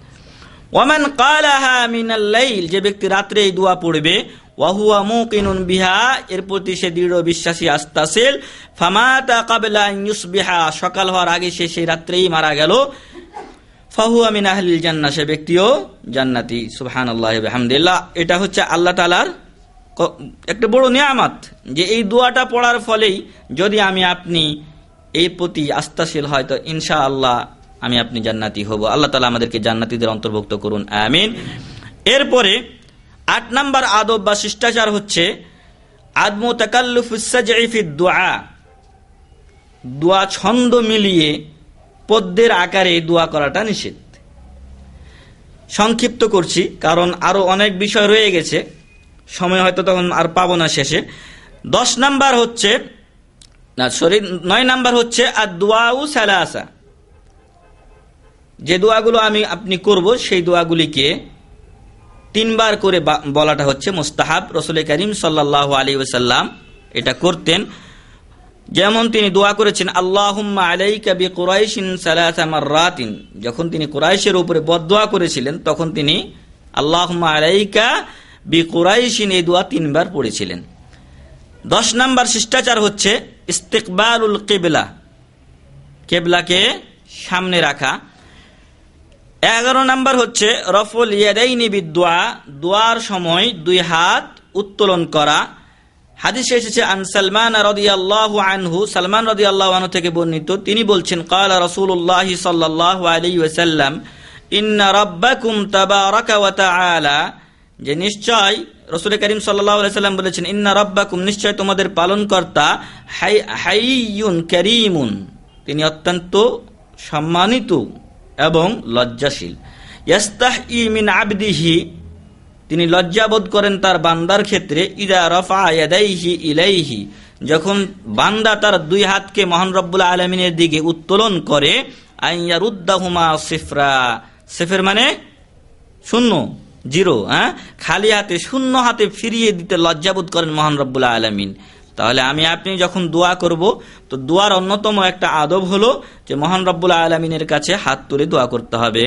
S1: ওয়ামান ক্বালাহা মিনাল লাইল, যে ব্যক্তি রাত্রে এই দোয়া পড়বে, ওয়া হুয়া মুকিনুন বিহা, এর প্রতি সে দৃঢ় বিশ্বাসী আস্থাশীল, ফামাতা ক্বাবলা আন ইউসবিহা, সকাল হওয়ার আগে সে সেই রাত্রেই মারা গেল, ফাহুয়া মিন আহলিল জান্নাহ, সে ব্যক্তিও জান্নাতি। সুবহানাল্লাহি ওয়া বিহামদিহি। এটা হচ্ছে আল্লাহ তাআলার একটা বড় নিয়ামত, যে এই দোয়াটা পড়ার ফলেই যদি আমি আপনি এই প্রতি আস্থাশীল হয়, তো ইনশাআল্লাহ আমি আপনি জান্নাতি হব। আল্লাহ তাআলা আমাদেরকে জান্নাতীদের অন্তর্ভুক্ত করুন, আমিন। এরপরে 8 নম্বর আদব বা শিষ্টাচার হচ্ছে আদমু তাকাল্লুফুস সাজঈ ফিদ দুআ, দোয়া ছন্দ মিলিয়ে পদ্যের আকারে দোয়া করাটা নিষেধ। সংক্ষিপ্ত করছি কারণ আরো অনেক বিষয় রয়ে গেছে, সময় হয়তো তখন আর পাবো না শেষে। 10 নাম্বার হচ্ছে, না সরি 9 নাম্বার হচ্ছে আদ-দুআউ সালাসা, যে দোয়াগুলো আমি আপনি করব সেই দোয়াগুলিকে 3 বার করে বলাটা হচ্ছে মুস্তাহাব। রাসূল করিম সাল্লাল্লাহু আলাইহি ওয়াসাল্লাম এটা করতেন। যেমন তিনি দোয়া করেছেন, আল্লাহুম্মা আলাইকা বিকুরাইশিন সালাসা মাররাতিন, যখন তিনি কুরাইশের উপরে বদদোয়া করেছিলেন তখন তিনি আল্লাহুম্মা আলাইকা বিকুরাইশিন এই দোয়া 3 বার পড়েছিলেন। 10 নাম্বার শিষ্টাচার হচ্ছে ইস্তিকবালুল কিবলা, কিবলাকে সামনে রাখা। 11 নাম্বার হচ্ছে রফুল ইয়াদাইনি বিদ-দুআ, দোয়ার সময় 2 হাত উত্তোলন করা। হাদিসে এসেছে আন সালমান রাদিয়াল্লাহু আনহু, সালমান রাদিয়াল্লাহু আনহু থেকে বর্ণিত, তিনি বলছেন, ক্বালা রাসূলুল্লাহ সাল্লাল্লাহু আলাইহি ওয়াসাল্লাম ইন্না রাব্বাকুম তাবারাকা ওয়া তাআলা, যে নিশ্চয় রাসূল করিম সাল্লাল্লাহু আলাইহি ওয়াসাল্লাম বলেছেন, ইন্না রাব্বাকুম, নিশ্চয় তোমাদের পালনকর্তা, হাইয়ুন কারীমুন, তিনি অত্যন্ত সম্মানিত এবং লজ্জাশীল। ইয়াস্তাহি মিন আবদিহি, তিনি লজ্জাবোধ করেন তার বান্দার ক্ষেত্রে, ইযা রাফা ইয়াদাইহি ইলাইহি, যখন বান্দা তার 2 হাতকে মহান রব্বুল আলামিনের দিকে উত্তোলন করে, আইয়ারুদ্দাহুমা সিফরা, সিফর মানে শূন্য, জিরো, খালি হাতে, শূন্য হাতে ফিরিয়ে দিতে লজ্জাবোধ করেন মহান রব্বুল আলামিন। তাহলে আমি আপনি যখন দোয়া করব, তো দোয়ার অন্যতম একটা আদব হলো যে মহান রব্বুল আলামিনের কাছে হাত তুলে দোয়া করতে হবে।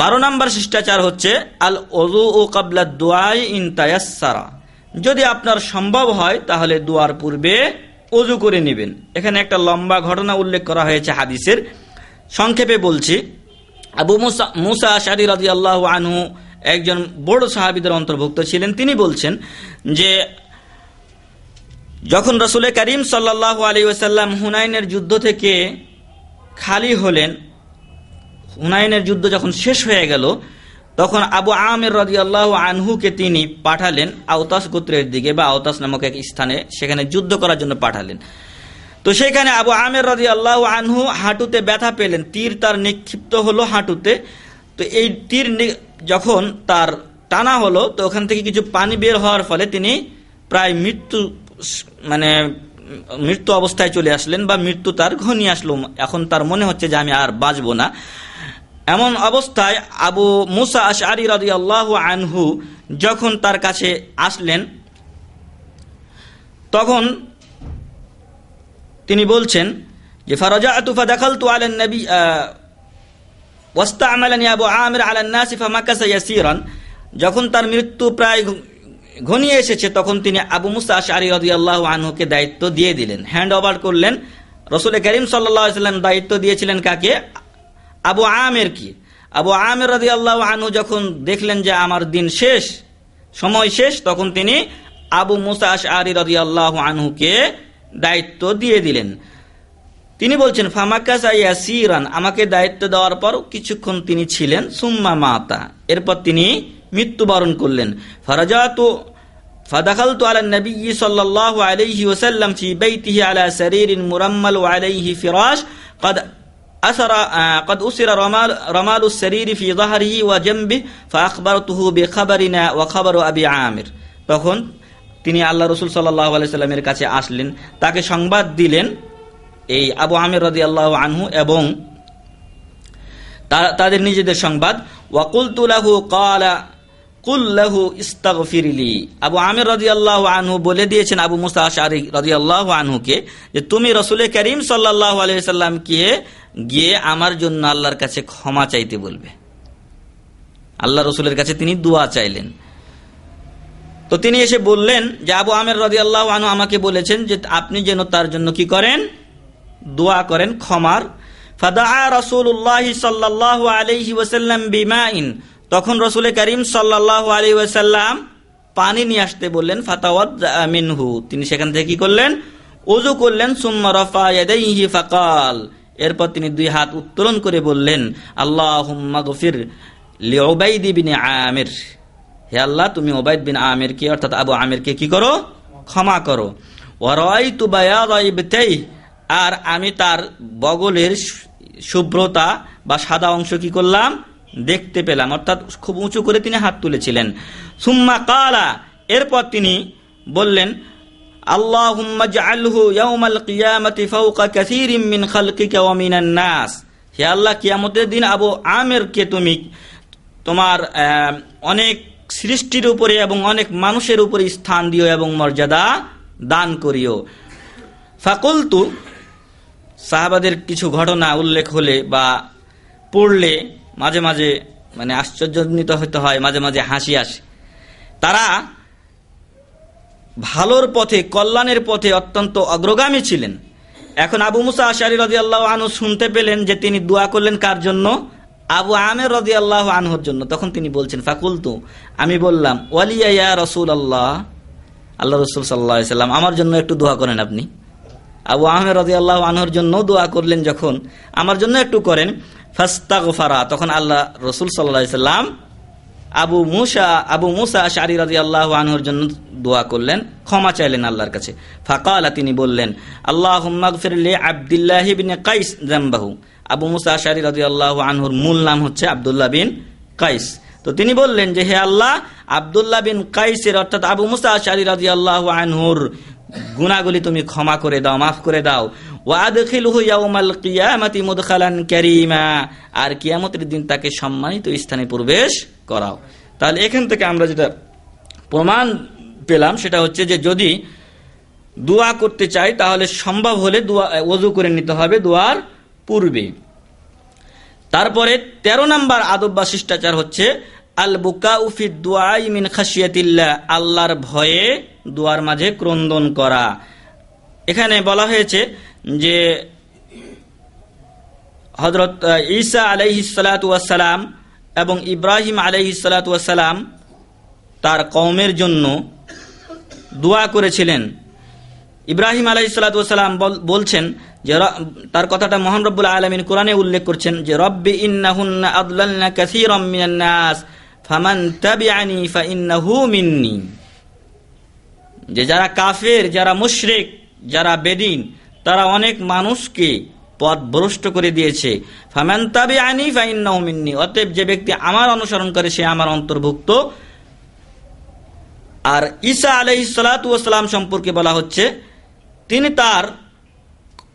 S1: 12 নম্বর শিষ্টাচার হচ্ছে আল ওযুউ ক্বাবলা দুআই ইন তায়াসসারা, যদি আপনার সম্ভব হয় তাহলে দোয়ার পূর্বে ওযু করে নেবেন। এখানে একটা লম্বা ঘটনা উল্লেখ করা হয়েছে হাদিসের, সংক্ষেপে বলছি। আবু মুসা আশআরী রাদিয়াল্লাহু আনহু একজন বড় সাহাবীদের অন্তর্ভুক্ত ছিলেন। তিনি বলছেন যে যখন রাসূল করিম সাল্লাল্লাহু আলাইহি ওয়াসাল্লাম হুনাইনের যুদ্ধ থেকে খালি হলেন, হুনাইনের যুদ্ধ যখন শেষ হয়ে গেল, তখন আবু আমির রাদিয়াল্লাহু আনহুকে তিনি পাঠালেন আওতাস গোত্রের দিকে, বা আওতাস নামক এক স্থানে, সেখানে যুদ্ধ করার জন্য পাঠালেন। তো সেখানে আবু আমির রাদিয়াল্লাহু আনহু হাঁটুতে ব্যথা পেলেন, তীর তার নিক্ষিপ্ত হলো হাঁটুতে। তো এই তীর যখন তার টানা হলো, তো ওখান থেকে কিছু পানি বের হওয়ার ফলে তিনি প্রায় মৃত্যু অবস্থায় চলে আসলেন, বা মৃত্যু তার ঘনিয়ে আসলো। এখন তার মনে হচ্ছে যে আমি আর বাঁচবো না। এমন অবস্থায় আবু মুসা আশআরী রাদিয়াল্লাহু আনহু যখন তার কাছে আসলেন, তখন তিনি বলছেন যে ফারাজাতু ফাদাখালতু আলান নবী ওয়াস্তা'মালানি আবু আমির আলান নাস ফামাকাসা ইয়াসীরান। যখন তার মৃত্যু প্রায় ঘনিয়ে এসেছে, তখন তিনি আবু মুসা আশআরী রাদিয়াল্লাহু আনহুকে দায়িত্ব দিয়ে দিলেন, হ্যান্ড ওভার করলেন। রাসূল করিম সাল্লাল্লাহু আলাইহি ওয়াসাল্লাম দায়িত্ব দিয়েছিলেন কাকে? আবু আমির কি। আবু আমির রাদিয়াল্লাহু আনহু যখন দেখলেন যে আমার দিন শেষ, সময় শেষ, তখন তিনি আবু মুসা আশআরী রাদিয়াল্লাহু আনহুকে দায়িত্ব দিয়ে দিলেন। তিনি বলছেন ফামাকাসা ইয়াসীরান, আমাকে দায়িত্ব দেওয়ার পর কিছুক্ষণ তিনি ছিলেন, সুম্মা মাতা, এরপর তিনি মৃত্যুবরণ করলেন। ফাদাখালতু আলা নবী সাল্লাল্লাহু আলাইহি ওয়াসাল্লাম ফি বাইতিহি আলা সারীরিন মুরাম্মাল ওয়া আলাইহি ফিরাশ قد أسر رمال السرير في ظهره وجنبه فأخبرته بخبرنا وخبر أبي عامر। তখন তিনি আল্লাহ রাসূল সাল্লাল্লাহু আলাইহি সাল্লামের কাছে আসলেন, তাকে সংবাদ দিলেন এই আবু আমির রাদিয়াল্লাহু আনহু এবং তাদের নিজেদের সংবাদ। ওয়াকুলতু লাহু ক্বালা কুল লাহু ইস্তাগফিরলি। আবু আমির রাদিয়াল্লাহু আনহু বলে দিয়েছেন আবু মুসা আশআরী রাদিয়াল্লাহু আনহুকে যে তুমি রাসূল করিম সাল্লাল্লাহু আলাইহি সাল্লামকে গিয়ে আমার জন্য আল্লাহর কাছে ক্ষমা চাইতে বলবে। আল্লাহ রাসূলের কাছে তিনি দোয়া চাইলেন। তো তিনি এসে বললেন যে আবু আমির রাদিয়াল্লাহু আনহু আমাকে বলেছেন যে আপনি যেন তার জন্য কি করেন? দোয়া করেন ক্ষমার। ফাদাআ রাসূলুল্লাহ সাল্লাল্লাহু আলাইহি ওয়াসাল্লাম বিমাইন। তখন রাসূল করিম সাল্লাল্লাহু আলাইহি ওয়াসাল্লাম পানি নিয়ে আসতে বললেন। ফাতাওয়াদ্দা মিনহু, তিনি সেখান থেকে কি করলেন? ওযু করলেন। সুম্মা রাফা ইয়াদাইহি ফাকাল, এরপর তিনি দুই হাত উত্তোলন করে বললেন আল্লাহুম্মা গফির লিউবাইদ বিন আমির, হে আল্লাহ তুমি উবাইদ বিন আমিরকে অর্থাৎ আবু আমিরকে কি করো? ক্ষমা করো। ওয়া রাআইতু বায়াদা ইবতাইহি, আর আমি তার বগলের শুভ্রতা বা সাদা অংশ কি করলাম? দেখতে পেলাম, অর্থাৎ খুব উঁচু করে তিনি হাত তুলেছিলেন। সুম্মা কালা, এরপর তিনি বললেন আল্লাহুম্মা জাআলহু ইয়াউমাল কিয়ামাতি ফাওকা কাসীরিন মিন খালকিকা ওয়া মিনান নাস, হে আল্লাহ কিয়ামতের দিন আবু আমিরকে তুমি তোমার অনেক সৃষ্টির উপরে এবং অনেক মানুষের উপরে স্থান দিও এবং মর্যাদা দান করিও। ফাকুলতু, সাহাবাদের কিছু ঘটনা উল্লেখ হলে বা পড়লে মাঝে মাঝে আশ্চর্যান্বিত হতে হয়, মাঝে মাঝে হাসি আসে। তারা ভালোর পথে, কল্যাণের পথে অত্যন্ত অগ্রগামী ছিলেন। এখন আবু মুসা আশআরী রাদিয়াল্লাহু আনহু শুনতে পেলেন যে তিনি দোয়া করলেন কার জন্য? আবু আমির রাদিয়াল্লাহু আনহুর জন্য। তখন তিনি বলছেন ফাকুলতু, আমি বললাম ওয়ালিয়া ইয়া রাসূলুল্লাহ, আল্লাহ রাসূল সাল্লাল্লাহু আলাইহি সাল্লাম আমার জন্য একটু দোয়া করেন আপনি। আবু আমির রাদিয়াল্লাহু আনহুর জন্য দোয়া করলেন যখন, আমার জন্য একটু করেন। ফাস্তাগফারা, তখন আল্লাহ রাসূল সাল্লাল্লাহু আলাইহি সাল্লাম আবু মুসা আশআরী রাদিয়াল্লাহু আনহুর জন্য দোয়া করলেন, ক্ষমা চাইলেন আল্লাহর কাছে। ফাকালা, তিনি বললেন আল্লাহুম্মা গফির লি আব্দুল্লাহ ইবনে কাইস যামবাহু। আবু মুসা আশআরী রাদিয়াল্লাহু আনহুর মূল নাম হচ্ছে আব্দুল্লাহ বিন কাইস। তো তিনি বললেন যে হে আল্লাহ, আব্দুল্লাহ বিন কাইসের অর্থাৎ আবু মুসা আশআরী রাদিয়াল্লাহু আনহুর গুনাহগুলি তুমি ক্ষমা করে দাও, মাফ করে দাও। ওয়া আদখিলহু ইয়াউমাল কিয়ামাতি মুদখালান কারীমা, আর কিয়ামতের দিন তাকে সম্মানিত স্থানে প্রবেশ করাও। তাহলে এখান থেকে আমরা যেটা প্রমাণ পেলাম সেটা হচ্ছে যে যদি দোয়া করতে চাই তাহলে সম্ভব হলে ওযু করে নিতে হবে দোয়ার পূর্বে। তারপরে 13 নম্বর আদব বা শিষ্টাচার হচ্ছে আল বুকাউ ফি দুআই মিন খাশিয়াতিল্লাহ, আল্লাহর ভয়ে দোয়ার মাঝে ক্রন্দন করা। এখানে বলা হয়েছে যে হযরত ঈসা আলাইহিস সালাতু ওয়াস সালাম এবং ইব্রাহিম আলাইহিস সালাতু ওয়াস সালাম তার কওমের জন্য দোয়া করেছিলেন। ইব্রাহিম আলাইহিস সালাতু ওয়াস সালাম বলছেন যে তার কথাটা মহান রব্বুল আলামিন কোরআনে উল্লেখ করছেন যে রব্বি ইন্নাহুন্না আদলালনা কাসীরাম মিনান নাস ফামান তাবিআনি ফাইন্নাহু মিন্নি, যে যারা কাফের, যারা মুশরিক, যারা বেদিন, তারা অনেক মানুষকে পথ ভ্রষ্ট করে দিয়েছে। ফামান তাবিআনি ফাইন্নাহু মিন্নী, অতএব যে ব্যক্তি আমার অনুসরণ করে সে আমার অন্তর্ভুক্ত। আর ঈসা আলাইহিস সালাতু ওয়াস সালাম সম্পর্কে বলা হচ্ছে, তিনি তার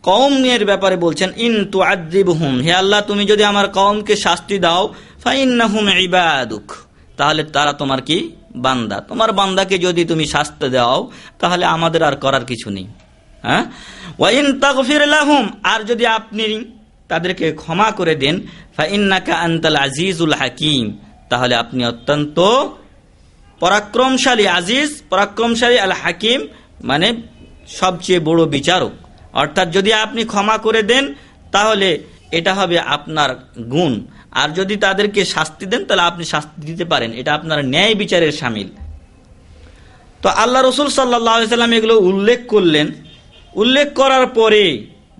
S1: কওমের ব্যাপারে বলছেন, ইন তুআযিবহুম, হে আল্লাহ তুমি যদি আমার কওমকে শাস্তি দাও, ফাইন্নাহুম ইবাদুক, তাহলে তারা তোমার কি বান্দা, তোমার বান্দাকে যদি তুমি শাস্তি দাও তাহলে আমাদের আর করার কিছু নেই। হ্যাঁ, ওয়া ইন তাগফির লাহুম, আর যদি আপনি তাদেরকে ক্ষমা করে দেন, ফাইন্নাকা আনতাল আজিজুল হাকিম, তাহলে আপনি অত্যন্ত পরাক্রমশালী, আজিজ পরাক্রমশালী, আল হাকিম মানে সবচেয়ে বড় বিচারক। অর্থাৎ যদি আপনি ক্ষমা করে দেন তাহলে এটা হবে আপনার গুণ, আর যদি তাদেরকে শাস্তি দেন তাহলে আপনি শাস্তি দিতে পারেন, এটা আপনার ন্যায় বিচারের শামিল। তো আল্লাহ রসুল সাল্লাল্লাহু আলাইহি সাল্লাম এগুলো উল্লেখ করলেন। উল্লেখ করার পরে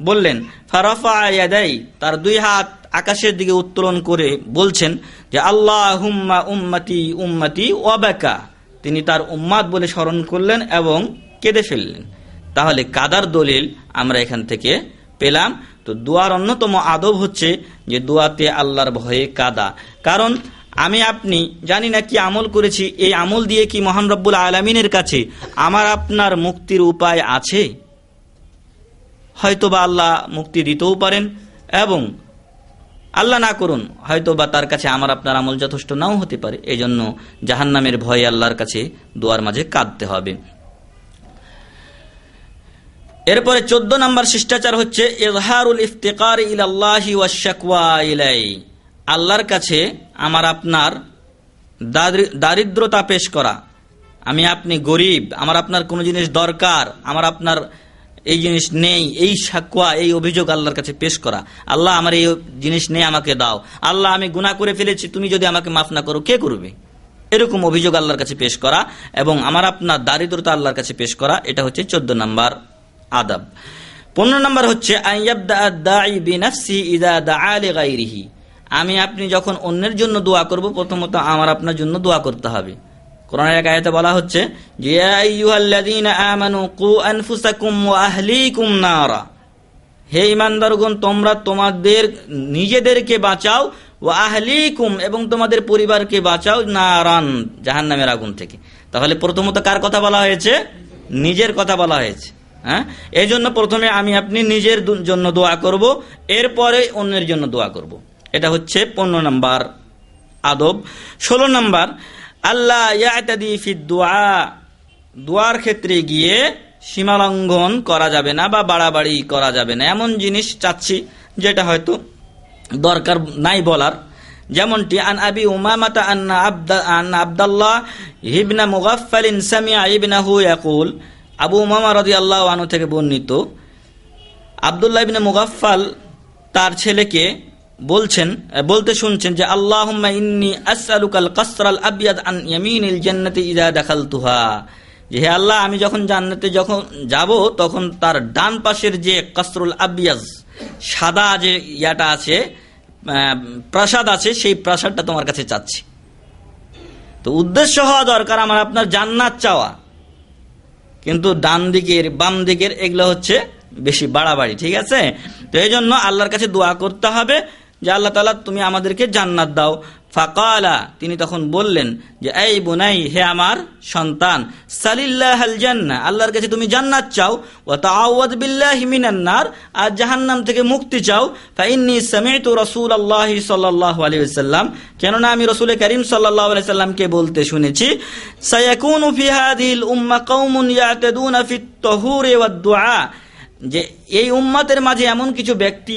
S1: বললেন, ফারাফা ইয়াদাই, তার দুই হাত আকাশের দিকে উত্তোলন করে বলছেন যে আল্লাহুম্মা উম্মতি উম্মতি ওয়াবাকা, তিনি তার উম্মাত বলে স্মরণ করলেন এবং কেঁদে ফেললেন। তাহলে কাদার দলিল আমরা এখান থেকে পেলাম। তো দোয়ার অন্যতম আদব হচ্ছে যে দোয়াতে আল্লাহর ভয়ে কাদা। কারণ আমি আপনি জানি না কি আমল করেছি, এই আমল দিয়ে কি মহান রব্বুল আলামিনের কাছে আমার আপনার মুক্তির উপায় আছে? হয়তোবা আল্লাহ মুক্তি দিতেও পারেন, এবং আল্লাহ না করুন হয়তোবা তার কাছে আমার আপনার আমল যথেষ্ট নাও হতে পারে। এই জন্য জাহান্নামের ভয়ে আল্লাহর কাছে দোয়ার মাঝে কাঁদতে হবে। এরপরে 14 নম্বর শিষ্টাচার হচ্ছে ইজহারুল ইফতিকার ইলাল্লাহি ওয়াশ শাকওয়া ইলাইহি, আল্লাহর কাছে আমার আপনার দারিদ্রতা পেশ করা। আমি আপনি গরিব, আমার আপনার কোনো জিনিস দরকার, আমার আপনার এই জিনিস নেই, এই শাকওয়া, এই অভিযোগ আল্লাহর কাছে পেশ করা। আল্লাহ আমার এই জিনিস নেই, আমাকে দাও। আল্লাহ আমি গুনাহ করে ফেলেছি, তুমি যদি আমাকে মাফ না করো কে করবে? এরকম অভিযোগ আল্লাহর কাছে পেশ করা এবং আমার আপনার দারিদ্রতা আল্লাহর কাছে পেশ করা, এটা হচ্ছে 14 নম্বর আদব। 15 নম্বর হচ্ছে আইয়াবদা আদ-দাঈ বিনাফসি ইযা দাআ লিগাইরিহি, আমি আপনি যখন অন্যের জন্য দোয়া করব প্রথমত আমার আপনার জন্য দোয়া করতে হবে। কোরআনের এক আয়াতে বলা হচ্ছে যে ইয়া আইয়ুহাল্লাযীনা আমানু কু আনফুসাকুম ওয়া আহলিকুম নারা, হে ঈমানদারগণ তোমরা তোমাদের নিজেদেরকে বাঁচাও, ওয়া আহলিকুম এবং তোমাদের পরিবারকে বাঁচাও, নারান জাহান্নামের আগুন থেকে। তাহলে প্রথমত কার কথা বলা হয়েছে? নিজের কথা বলা হয়েছে। হ্যাঁ, এই জন্য প্রথমে আমি আপনি নিজের জন্য দোয়া করব, এরপরে অন্যের জন্য দোয়া করব। এটা হচ্ছে 15 নম্বর আদব। 16 নম্বর আল্লাহ ইয়াতাদি ফিদ দুআ, দোয়ার ক্ষেত্রে গিয়ে সীমালঙ্ঘন করা যাবে না বা বাড়াবাড়ি করা যাবে না। এমন জিনিস চাচ্ছি যেটা হয়তো দরকার নাই বলার, যেমনটি আন আবি উমামাতা আন্না আব্দুল্লাহ ইবনে মুগাফফালিন সামিআ ইবনাহু ইয়াকুল, আবু উমামা রাদিয়াল্লাহু আনহু থেকে বর্ণিত আব্দুল্লাহ ইবনে মুগাফফাল তার ছেলেকে বলতে শুনছেন যে আল্লাহুম্মা ইন্নী আসআলুকাল কাসরাল আবয়াদ আন ইয়ামিনিল জান্নাতি ইযা দাখালতুহা, যে হে আল্লাহ আমি যখন জান্নাতে যখন যাব তখন তার ডান পাশের যে কাসরুল আবয়াজ সাদা যে ইয়াটা আছে প্রাসাদ আছে, সেই প্রাসাদটা তোমার কাছে চাচ্ছি। তো উদ্দেশ্য হওয়া দরকার আমার আপনার জান্নাত চাওয়া, কিন্তু ডান দিকের বাম দিকের এগুলো হচ্ছে বেশি বাড়াবাড়ি। ঠিক আছে, তো এই জন্য আল্লাহর কাছে দোয়া করতে হবে যে আল্লাহ তাআলা তুমি আমাদেরকে জান্নাত দাও। ফাকালা, তিনি তখন বললেন যে এই বুনাই, হে আমার সন্তান, সালিল্লাহাল জান্নাহ, আল্লাহর কাছে তুমি জান্নাত চাও, ওয়া তাআওয়াদ বিল্লাহি মিনান নার, আর জাহান্নাম থেকে মুক্তি চাও। ফা ইন্নী সামি'তু রাসূলুল্লাহি সাল্লাল্লাহু আলাইহি ওয়াসাল্লাম, কেননা আমি রাসূল করিম সাল্লাল্লাহু আলাইহি ওয়াসাল্লামকে বলতে শুনেছি, সায়াকুনু ফি হাযিহিল উম্মাহ কওমুন ইয়াতাদুনা ফিত তাহুরি ওয়াদ দুআ, যে এই উম্মতের মাঝে এমন কিছু ব্যক্তি,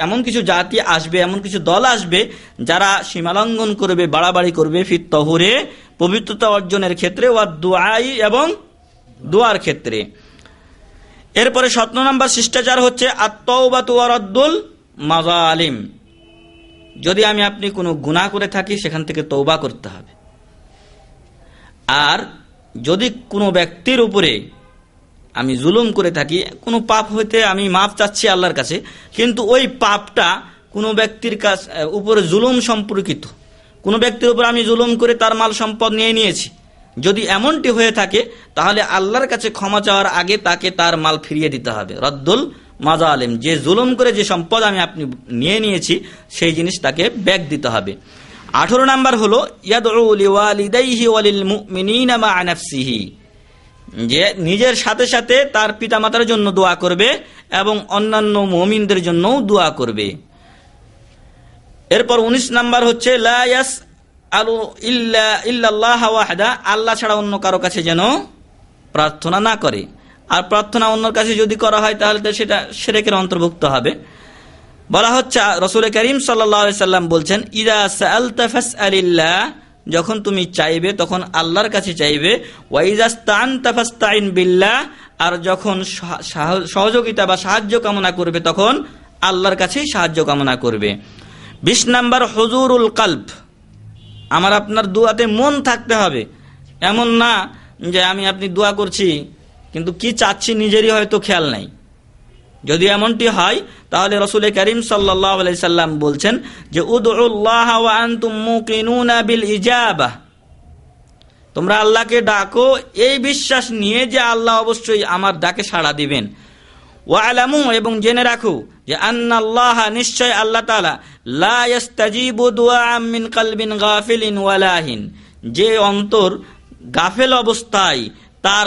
S1: এমন কিছু জাতি আসবে, এমন কিছু দল আসবে যারা সীমালঙ্ঘন করবে, বাড়াবাড়ি করবে, ফিত তাহুরে পবিত্রতা অর্জনের ক্ষেত্রে, ওয়াদ দুআই এবং দোয়ার ক্ষেত্রে। এরপরে 17 নম্বর শিষ্টাচার হচ্ছে আত-তাওবাতু ওয়া রাদ্দুল মাযালিম, যদি আমি আপনি কোনো গুনাহ করে থাকি সেখান থেকে তওবা করতে হবে। আর যদি কোনো ব্যক্তির উপরে আমি জুলুম করে থাকি, কোনো পাপ হইতে আমি মাফ চাচ্ছি আল্লাহর কাছে, কিন্তু ওই পাপটা কোনো ব্যক্তির উপরে জুলুম সম্পর্কিত, কোনো ব্যক্তির উপর আমি জুলুম করে তার মাল সম্পদ নিয়ে নিয়েছি, যদি এমনটি হয়ে থাকে তাহলে আল্লাহর কাছে ক্ষমা চাওয়ার আগে তাকে তার মাল ফিরিয়ে দিতে হবে। রদ্দুল মাযালিম, যে জুলুম করে যে সম্পদ আমি আপনি নিয়ে নিয়েছি সেই জিনিস তাকে ব্যাক দিতে হবে। 18 নাম্বার হলো ইয়াদউ লিওয়ালিদাইহি ওয়ালিল মুমিনিনা মা নাফসিহি, যে নিজের সাথে সাথে তার পিতামাতার জন্য দোয়া করবে এবং অন্যান্য মুমিনদের জন্যও দোয়া করবে। এরপর 19 নাম্বার হচ্ছে লা ইয়াসআলু ইল্লাল্লাহ ওয়াহদা, আল্লাহ ছাড়া অন্য কারো কাছে যেন প্রার্থনা না করে। আর প্রার্থনা অন্যর কাছে যদি করা হয় তাহলে তো সেটা শিরকের অন্তর্ভুক্ত হবে। বলা হচ্ছে রাসূল করিম সাল্লাল্লাহু আলাইহি সাল্লাম বলছেন ইযা সাআলতা ফাসআলিল্লাহ, যখন তুমি চাইবে তখন আল্লাহর কাছে চাইবে। ওয়া ইযা ইসতাআনতা ফাসতাইন বিল্লাহ, আর যখন সহযোগিতা বা সাহায্য কামনা করবে তখন আল্লাহর কাছেই সাহায্য কামনা করবে। 20 নাম্বার হুজুরুল কলব, আমার আপনার দোয়াতে মন থাকতে হবে। এমন না যে আমি আপনি দোয়া করছি কিন্তু কি চাচ্ছি নিজেরই হয়তো খেয়াল নাই। যদি এমনটি হয় তাহলে রাসূল করিম সাল্লাল্লাহু আলাইহি সাল্লাম বলছেন যে উদউল্লাহ ওয়া আনতুম মুকিনুনা বিল ইজাবাহ, তোমরা আল্লাহকে ডাকো এই বিশ্বাস নিয়ে যে আল্লাহ অবশ্যই আমার ডাকে সাড়া দিবেন। ওয়া আলামু, এবং জেনে রাখো যে আন্নাল্লাহ, নিশ্চয় আল্লাহ তাআলা লা ইস্তাজিবু দুআআম মিন কলবিন গাফিলিন ওয়ালাহিন, যে অন্তর গাফেল অবস্থায় তার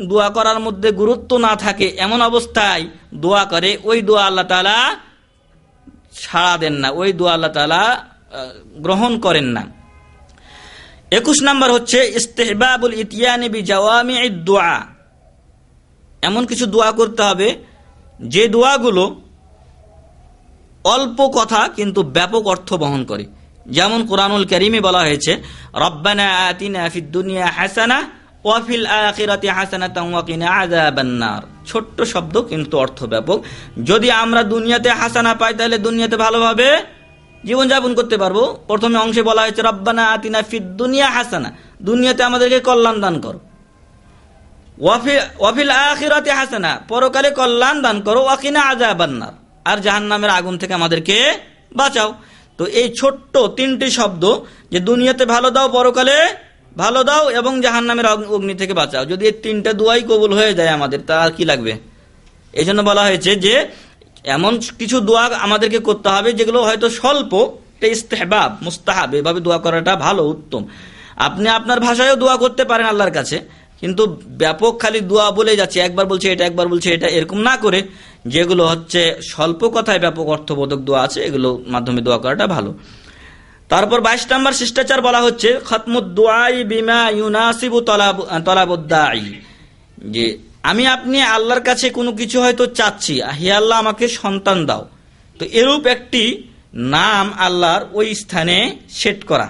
S1: দোয়া করার মধ্যে গুরুত্ব না থাকে এমন অবস্থায় দোয়া করে, ওই দোয়া আল্লাহ তাআলা সাড়া দেন না, ওই দোয়া আল্লাহ তাআলা গ্রহণ করেন না। 21 নাম্বার হচ্ছে ইস্তিহবাবুল ইতিয়ানি বিজাওয়ামি'id দুআ, এমন কিছু দোয়া করতে হবে যে দোয়াগুলো অল্প কথা কিন্তু ব্যাপক অর্থ বহন করে। যেমন কোরআনুল কারীমে বলা হয়েছে রব্বানা আতিনা ফিদ দুনিয়া হাসানাহ ওয়া ফিল আখিরাতি হাসানাতাও ওয়া কিনা আযাবান নার। ছোট্ট শব্দ কিন্তু অর্থ ব্যাপক। যদি আমরা দুনিয়াতে হাসানা পাই তাহলে দুনিয়াতে ভালোভাবে জীবনযাপন করতে পারবো। প্রথমে অংশে বলা হয়েছে রব্বানা আতিনা ফিদ দুনিয়া হাসানা, দুনিয়াতে আমাদেরকে কল্যাণ দান করো। ওয়া ফিল আখিরাতি হাসানা, পরকালে কল্যাণ দান করো। ওয়া কিনা আযাবান নার, আর জাহান্নামের আগুন থেকে আমাদেরকে বাঁচাও। তো এই ছোট্ট 3টি শব্দ, যে দুনিয়াতে ভালো দাও, পরকালে ভালো দাও এবং জাহান্নামের অগ্নি থেকে বাঁচাও, যদি এই 3টা দোয়াই কবুল হয়ে যায় আমাদের, তা আর কি লাগবে। এই জন্য বলা হয়েছে যে এমন কিছু দোয়া আমাদেরকে করতে হবে যেগুলো হয়তো স্বল্প, ইস্তেহবাব মুস্তাহাব, এভাবে দোয়া করাটা ভালো, উত্তম। আপনি আপনার ভাষায়ও দোয়া করতে পারেন আল্লাহর কাছে, কিন্তু ব্যাপক খালি দোয়া বলে যাচ্ছে, একবার বলছে এটা একবার বলছে এটা, এরকম না করে যেগুলো হচ্ছে স্বল্প কথায় ব্যাপক অর্থবোধক দোয়া আছে এগুলো মাধ্যমে দোয়া করাটা ভালো। তারপর 22 নম্বর শিষ্টাচার বলা হচ্ছে খতমুদ দুআই বিমা ইউনাসিবু তলাবুদ দাঈ, যে আমি আপনি আল্লাহর কাছে কোনো কিছু হয়তো চাচ্ছি, হে আল্লাহ আমাকে সন্তান দাও, তো এরূপ একটি নাম আল্লাহর ওই স্থানে সেট করা।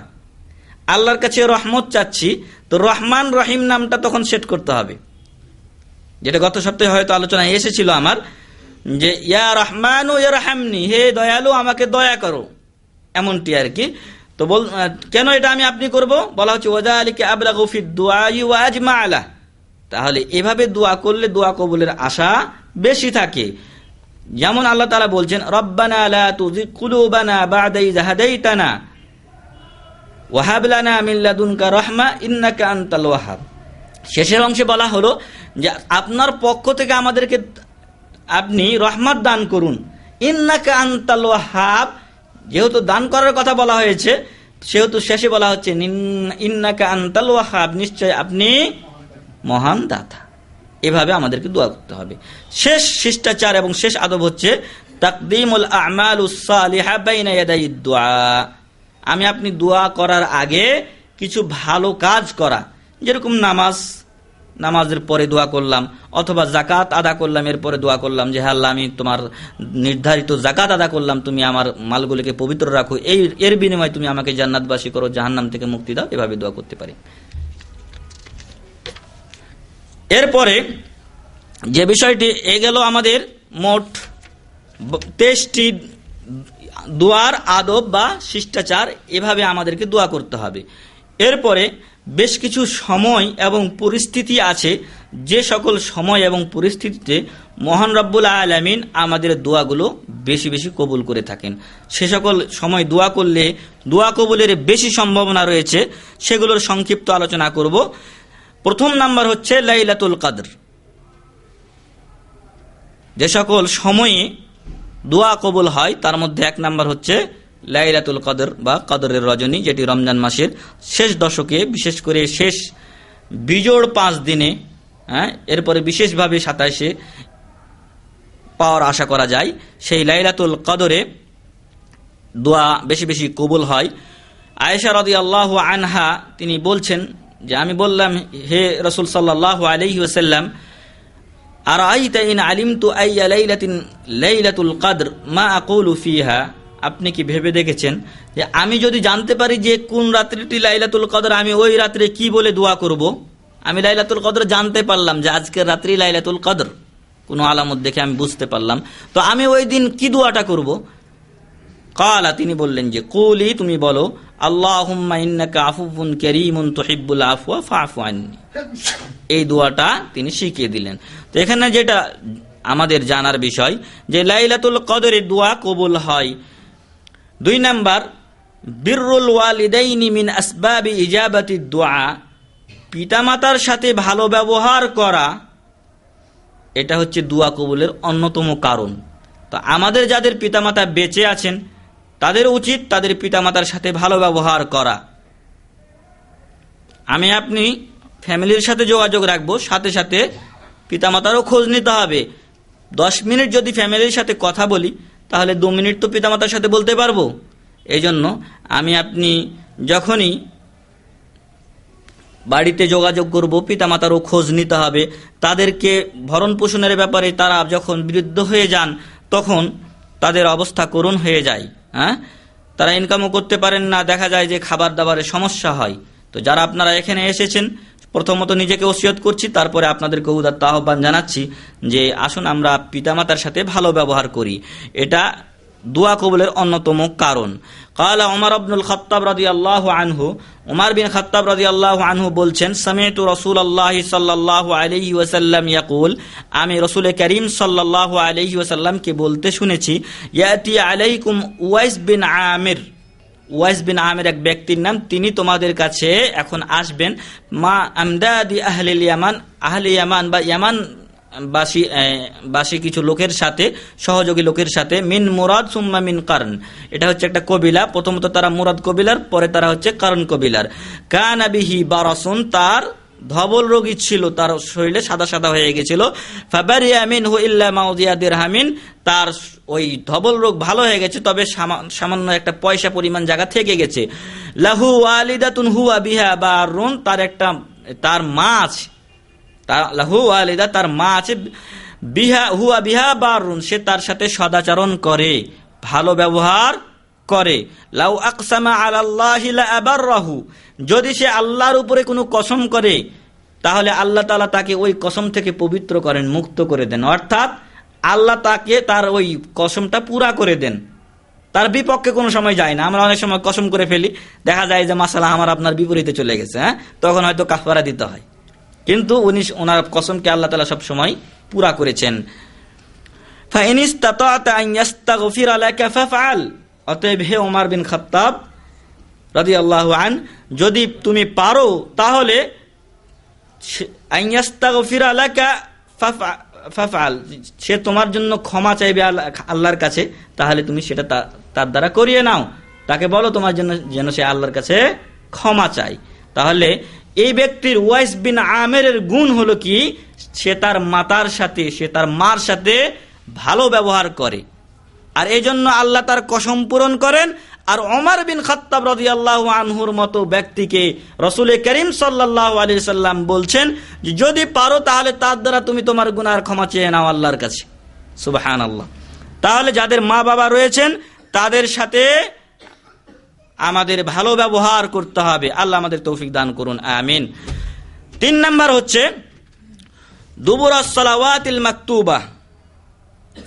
S1: আল্লাহর কাছে রহমত চাচ্ছি, তো রহমান রহিম নামটা তখন সেট করতে হবে, যেটা গত সপ্তাহে হয়তো আলোচনায় এসেছিল আমার, যে ইয়া রহমানু ইরহামনি, হে দয়ালু আমাকে দয়া করো, এমনটি আর কি। তো কেন এটা আমি আপনি করব, বলা হচ্ছে ওয়াযালিকা আবলাগু ফিদ দুআই ওয়া আজমা আলা, তাহলে এভাবে দোয়া করলে দোয়া কবুলের আশা বেশি থাকে। যেমন আল্লাহ তাআলা বলছেন রব্বানা লা তুযিগ কুলুবানা বা'দা ইয হাদাইতানা ওয়া হাব লানা মিন লাদুনকা রাহমা ইন্নাকা আনতাল ওয়াহ্হাব। শেষের অংশে বলা হলো যে আপনার পক্ষ থেকে আমাদেরকে আপনি রহমত দান করুন, ইন্নাকা আনতাল ওয়াহ্হাব, যেহেতু দান করার কথা বলা হয়েছে সেহেতু শেষে বলা হচ্ছে ইন্নাকা আনতাল ওয়াহ্হাব, নিশ্চয় আপনি মহান দাতা। এভাবে আমাদেরকে দোয়া করতে হবে। শেষ শিষ্টাচার এবং শেষ আদব হচ্ছে তাকদীমুল আমালুস সালিহা বাইনা ইয়াদাইদ দুআ, আমি আপনি দোয়া করার আগে কিছু ভালো কাজ করা, যেরকম নামাজের পরে দোয়া করলাম, অথবা জাকাত আদা করলাম, এরপরে দোয়া করলাম যে হে আল্লাহ আমি তোমার নির্ধারিত জাকাত আদা করলাম, তুমি আমার মালগুলিকে পবিত্র রাখো, এর বিনিময়ে তুমি আমাকে জান্নাতবাসী করো, জাহান্নাম থেকে মুক্তি দাও, এভাবে দোয়া করতে পারি। এরপরে যে বিষয়টি গেল আমাদের মোট 23টি দোয়ার আদব বা শিষ্টাচার, এভাবে আমাদেরকে দোয়া করতে হবে। এরপরে বেশ কিছু সময় এবং পরিস্থিতি আছে, যে সকল সময় এবং পরিস্থিতিতে মহান রব্বুল আলামিন আমাদের দোয়াগুলো বেশি বেশি কবুল করে থাকেন। সে সকল সময় দোয়া করলে দোয়া কবুলের বেশি সম্ভাবনা রয়েছে, সেগুলোর সংক্ষিপ্ত আলোচনা করব। প্রথম নাম্বার হচ্ছে লাইলাতুল কদর। যে সকল সময়ে দোয়া কবুল হয় তার মধ্যে এক নাম্বার হচ্ছে লাইলাতুল কদর বা কদরের রজনী, যেটি রমজান মাসের শেষ দশকে, বিশেষ করে শেষ বিজোড় 5 দিনে, এরপরে বিশেষভাবে 27-এ পাওয়ার আশা করা যায়। সেই লাইলাতুল কদরে দোয়া বেশি বেশি কবুল হয়। আয়েশা রাদিয়াল্লাহু আনহা তিনি বলছেন যে আমি বললাম, হে রাসূল সাল্লাল্লাহু আলাইহি ওয়াসাল্লাম, আরাআইতা ইন আলিমতু আইয়া লাইলাতিন লাইলাতুল কদর মা আকুলু ফিহা, আপনি কি ভেবে দেখেছেন যে আমি যদি জানতে পারি যে কোন রাত্রিটি লাইলাতুল কদর, আমি ওই রাত্রে কি বলে দোয়া করব? আমি লাইলাতুল কদর জানতে পারলাম যে আজকের রাত্রি লাইলাতুল কদর, কোনো আলামত দেখে আমি বুঝতে পারলাম, তো আমি ওই দিন কি দোয়াটা করব? কালা, তিনি বললেন যে কুলি, তুমি বলো আল্লাহুম্মা ইন্নাকা আফুউন কারীমুন তুহিব্বুল আফওয়া ফাআফু আন্নী। এই দোয়াটা তিনি শিখিয়ে দিলেন। তো এখানে যেটা আমাদের জানার বিষয় যে লাইলাতুল কদরের দোয়া কবুল হয়। 2 নাম্বার, বিররুল ওয়ালিদাইনি মিন আসবাবি ইজাবাতিদ দুআ, পিতামাতার সাথে ভালো ব্যবহার করা এটা হচ্ছে দোয়া কবুলের অন্যতম কারণ। তো আমাদের যাদের পিতামাতা বেঁচে আছেন তাদের উচিত তাদের পিতামাতার সাথে ভালো ব্যবহার করা। আমি আপনি ফ্যামিলির সাথে যোগাযোগ রাখবো, সাথে সাথে পিতামাতারও খোঁজ নিতে হবে। 10 মিনিট যদি ফ্যামিলির সাথে কথা বলি তাহলে 2 মিনিট তো পিতামাতার সাথে বলতে পারবো। এই জন্য আমি আপনি যখনই বাড়িতে যোগাযোগ করব পিতামাতারও খোঁজ নিতে হবে। তাদেরকে ভরণ পোষণের ব্যাপারে তারা যখন বৃদ্ধ হয়ে যান তখন তাদের অবস্থা করুণ হয়ে যায়, তারা ইনকামও করতে পারেন না, দেখা যায় যে খাবার দাবারের সমস্যা হয়। তো যারা আপনারা এখানে এসেছেন, প্রথমত নিজেকে ওসিয়ত করছি, তারপরে আপনাদেরকে উদাত্ত আহ্বান জানাচ্ছি যে আসুন আমরা পিতামাতার সাথে ভালো ব্যবহার করি। এটা দোয়া কবুলের অন্যতম কারণ। قال عمر بن الخطاب رضي الله عنه, উমর বিন খাত্তাব রাদিয়াল্লাহু আনহু বলছেন, সামি'তু রাসূলুল্লাহ সাল্লাল্লাহু আলাইহি ওয়াসাল্লাম ইয়াকুল, আমি রাসূল করিম সাল্লাল্লাহু আলাইহি ওয়াসাল্লামকে বলতে শুনেছি, ইয়াতি আলাইকুম উওয়াইস বিন আমির, উওয়াইস বিন আমির এক ব্যক্তির নাম, তিনি তোমাদের কাছে এখন আসবেন, মা আমদাদি আহলিল ইয়ামান, আহলে ইয়ামান বা ইয়ামান বাসী কিছু লোকের সাথে, সহযোগী লোকের সাথে, মিন মুরাদ সুম্মা মিন কারণ, এটা হচ্ছে একটা কবিলা, প্রথমত তারা মুরাদ কবিলার, পরে তারা হচ্ছে কারণ কবিলার। কানা বিহি বারাসুন, তার ধবল রোগী ছিল, তার শরীরে সাদা সাদা হয়ে গেছিল। ফাবারিয়া মিনহু ইল্লা মাউদিয়া দিরহামিন, তার ওই ধবল রোগ ভালো হয়ে গেছে, তবে সামান্য একটা পয়সা পরিমাণ জায়গা থেকে গেছে। লাহু ওয়ালিদাতুন হুয়া বিহা বারুন, তার মা আছে, লাহু ওয়ালিদা, তার মা আছে, বিহা হুয়া বিহা বারুন, সে তার সাথে সদাচরণ করে, ভালো ব্যবহার করে। লাউ আকসামা আলাল্লাহি লা আবাররাহু, যদি সে আল্লাহর উপরে কোনো কসম করে তাহলে আল্লাহ তাআলা তাকে ওই কসম থেকে পবিত্র করেন, মুক্ত করে দেন, অর্থাৎ আল্লাহ তাকে তার ওই কসমটা পুরা করে দেন, তার বিপক্ষে কোনো সময় যায় না। আমরা অনেক সময় কসম করে ফেলি, দেখা যায় যে মাসালা আমার আপনার বিপরীতে চলে গেছে, তখন হয়তো কাফারা দিতে হয়, কিন্তু ওনার কসমকে আল্লাহ তাআলা সব সময় পুরা করেছেন। ফাইন ইসতাতা'তা আন ইস্তাগফিরা লাকা ফাফআল, অতএব হে ওমর বিন খাত্তাব রাদিয়াল্লাহু আন, যদি তুমি পারো তাহলে আন ইস্তাগফিরা লাকা ফাফআল, সে তোমার জন্য ক্ষমা চাইবে আল্লাহর কাছে, তাহলে তুমি সেটা তার দ্বারা করিয়ে নাও, তাকে বলো তোমার জন্য যেন সে আল্লাহর কাছে ক্ষমা চায়। তাহলে এই ব্যক্তির উওয়াইস বিন আমিরের গুণ হলো কি, সে তার মাতার সাথে, সে তার মার সাথে ভালো ব্যবহার করে, আর এই জন্য আল্লাহ তার কসম পূরণ করেন। আর ওমর বিন খাত্তাব রাদিয়াল্লাহু আনহুর মতো ব্যক্তিকে রাসূল করিম সাল্লাল্লাহু আলাইহি সাল্লাম বলছেন যে যদি পারো তাহলে তার দ্বারা তুমি তোমার গুনার ক্ষমা চেয়ে নাও আল্লাহর কাছে। সুবহানাল্লাহ। তাহলে যাদের মা বাবা রয়েছেন তাদের সাথে আমাদের ভালো ব্যবহার করতে হবে। আল্লাহ আমাদের তৌফিক দান করুন, আমিন। 3 নাম্বার হচ্ছে দুবুরাস সালাওয়াতিল মাকতুবা,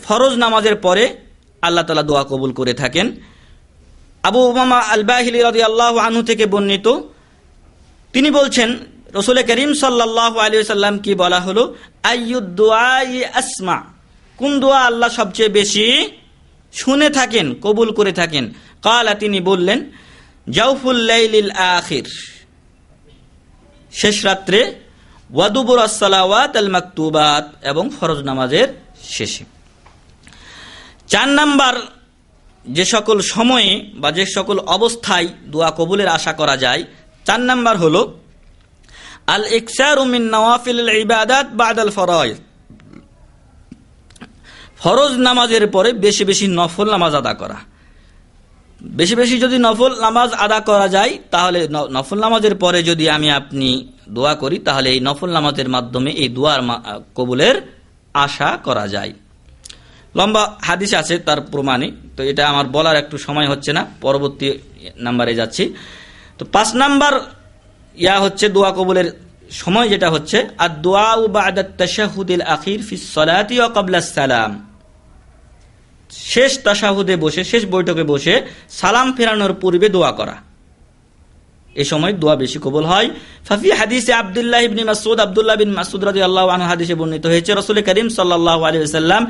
S1: ফরজ নামাজের পরে আল্লাহ তাআলা দোয়া কবুল করে থাকেন। আবু উমামা আল বাহিলি রাদিয়াল্লাহু আনহু থেকে বর্ণিত, তিনি বলছেন রাসূল করিম সাল্লাল্লাহু আলাইহি ওয়াসাল্লাম কি বলা হলো, আইয়ুদ দুআই আসমা, কোন দোয়া আল্লাহ সবচেয়ে বেশি শুনে থাকেন, কবুল করে থাকেন। কালা, তিনি বললেন জাওফুল লাইলিল আখির, শেষ রাত্রে, ওয়া দুবুরাস সালাওয়াত আল মাকতুবাত, এবং ফরজ নামাজের শেষে। 4 নাম্বার যে সকল সময়ে বা যে সকল অবস্থায় দোয়া কবুলের আশা করা যায়, 4 নাম্বার হলো আল ইকসারু মিন নওয়াফিলিল ইবাদাত বাদাল ফরাইজ, ফরজ নামাজের পরে বেশি বেশি নফল নামাজ আদা করা। বেশি বেশি যদি নফল নামাজ আদা করা যায়, তাহলে নফল নামাজের পরে যদি আপনি দোয়া করি, তাহলে এই নফল নামাজের মাধ্যমে এই দোয়ার কবুলের আশা করা যায়। লম্বা হাদিস আছে তার প্রমাণে, তো এটা আমার বলার একটু সময় হচ্ছে না, পরবর্তী নাম্বারে যাচ্ছি। তো 5 নাম্বার হচ্ছে দোয়া কবুলের সময়, যেটা হচ্ছে আদ-দুআউ বা'দা আত-তাশাহুদিল আখির ফিস সালাতি ওয়া ক্বাবলা সালাম, শেষ তাশাহুদে বসে, শেষ বৈঠকে বসে সালাম ফেরানোর পূর্বে দোয়া করা, এই সময় দোয়া বেশি কবুল হয়। ফাফি হাদিসে আব্দুল্লাহ ইবনে মাসউদ, আব্দুল্লাহ বিন মাসউদ রাদিয়াল্লাহু আনহু হাদিসে বর্ণিত হয়েছে, রাসূল করিম সাল্লাল্লাহু আলাইহি ওয়াসাল্লাম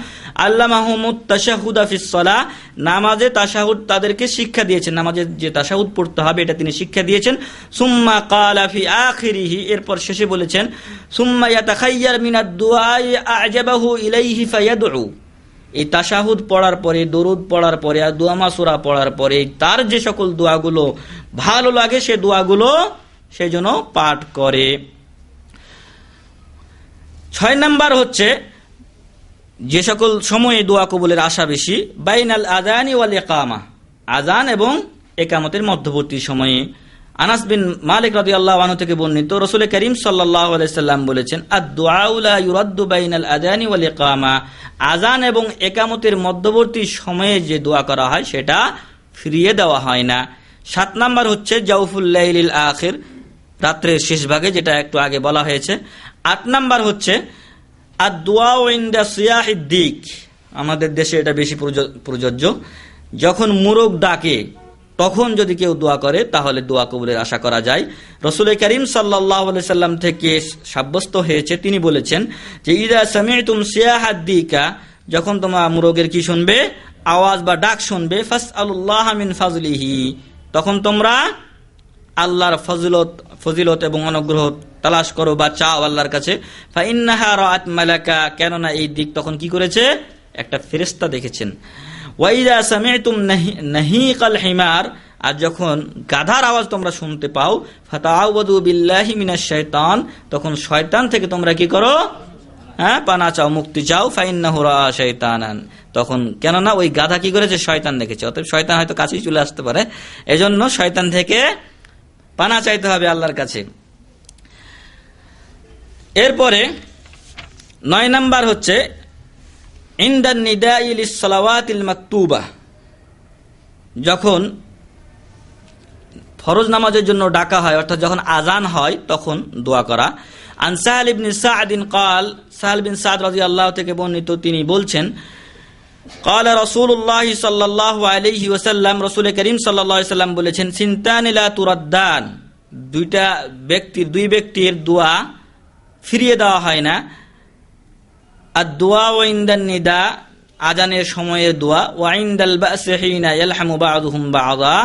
S1: আল্লামাহুমুত তাশাহুদা ফিস সালাহ, নামাজে তাশাহুদ তাদেরকে শিক্ষা দিয়েছেন, নামাজে যে তাশাহুদ পড়তে হবে এটা তিনি শিক্ষা দিয়েছেন। সুম্মা ক্বালা ফি আখিরিহি, এরপর শেষে বলেছেন সুম্মা ইয়াতাখায়্যার মিনাদ দুআই আ'জাবাহু ইলাইহি ফায়াদউ, এই তাশাহুদ পড়ার পরে, দরুদ পড়ার পরে আর দোয়া মাসুরা পড়ার পরে তার যে সকল দোয়াগুলো ভালো লাগে সে দোয়াগুলো সে যেন পাঠ করে। 6 নাম্বার হচ্ছে যে সকল সময়ে দোয়া কবুলের আশা বেশি, বাইনাল আযানি ওয়াল ইকামা, আযান এবং ইকামতের মধ্যবর্তী সময়ে। আনাস বিন মালিক রাদিয়াল্লাহু আনহু থেকে বর্ণিত, রাসূল করিম সাল্লাল্লাহু আলাইহি সাল্লাম বলেছেন আদ-দুআউ লা ইউরাদ্দু বাইনাল আযানি ওয়াল ইকামা, আযান এবং ইকামতের মধ্যবর্তী সময়ে যে দোয়া করা হয় সেটা ফিরিয়ে দেওয়া হয় না। 7 নাম্বার হচ্ছে জাওফুল লাইলিল আখির, রাত্রের শেষ ভাগে, যেটা একটু আগে বলা হয়েছে। 8 নাম্বার হচ্ছে আদ-দুআউ ইনদা সিয়াহিদ দিক, আমাদের দেশে এটা বেশি প্রযোজ্য, যখন মুরগ ডাকে তখন যদি কেউ দোয়া করে তাহলে দোয়া কবুলের আশা করা যায়। রাসূল করিম সাল্লাল্লাহু আলাইহি সাল্লাম থেকে সাব্যস্ত হয়েছে, তিনি বলেছেন যে ইযা সামি'তুম সিয়াহাদ দিকা, যখন তোমরা মুরগের কি শুনবে, আওয়াজ বা ডাক শুনবে, ফাসআলুল্লাহ মিন ফাজলিহি, তখন তোমরা আল্লাহর ফজিলত এবং অনুগ্রহ তালাশ করো বা চাও আল্লাহর কাছে। ফা ইন্নাহা রাআত মালাকা, কেননা এই দিক তখন কি করেছে, একটা ফেরেশতা দেখেছেন। ওয়াইদা সামি'তুম নাহিকাল হিমার, আর যখন গাধার আওয়াজ তোমরা শুনতে পাও, ফাতাআউযু বিল্লাহি মিনাশ শাইতান, তখন শয়তান থেকে তোমরা কি করো, পানা চাও, মুক্তি চাও। ফাইন্নাহু রাআ শাইতানান, তখন কেননা ওই গাধা কি করেছে, শয়তান দেখেছে, অতএব শয়তান হয়তো কাছেই চলে আসতে পারে, এজন্য শয়তান থেকে পানা চাইতে হবে আল্লাহর কাছে। এরপরে 9 নাম্বার হচ্ছে ইনদান নিদাই লিস সালাওয়াতিল মাকতুবা, যখন ফরজ নামাজের জন্য ডাকা হয়, অর্থাৎ যখন আজান হয় তখন দোয়া করা। আন সাহল ইবনে সা'দ قال, সাহল বিন সা'দ রাদিয়াল্লাহু থেকে বর্ণিত, তিনি বলছেন قال রাসূলুল্লাহ সাল্লাল্লাহু আলাইহি ওয়াসাল্লাম, রাসূল করিম সাল্লাল্লাহু আলাইহি ওয়াসাল্লাম বলেছেন সিনতান লা তুরাদ্দান, দুই ব্যক্তির দোয়া ফিরিয়ে দেওয়া হয় না। আদ-দুআ ইনদান নিদা, আজানের সময়ের দোয়া, ওয়া ইনদাল বা'সি হিনা ইয়ালহামু বা'দুহুম বা'দা,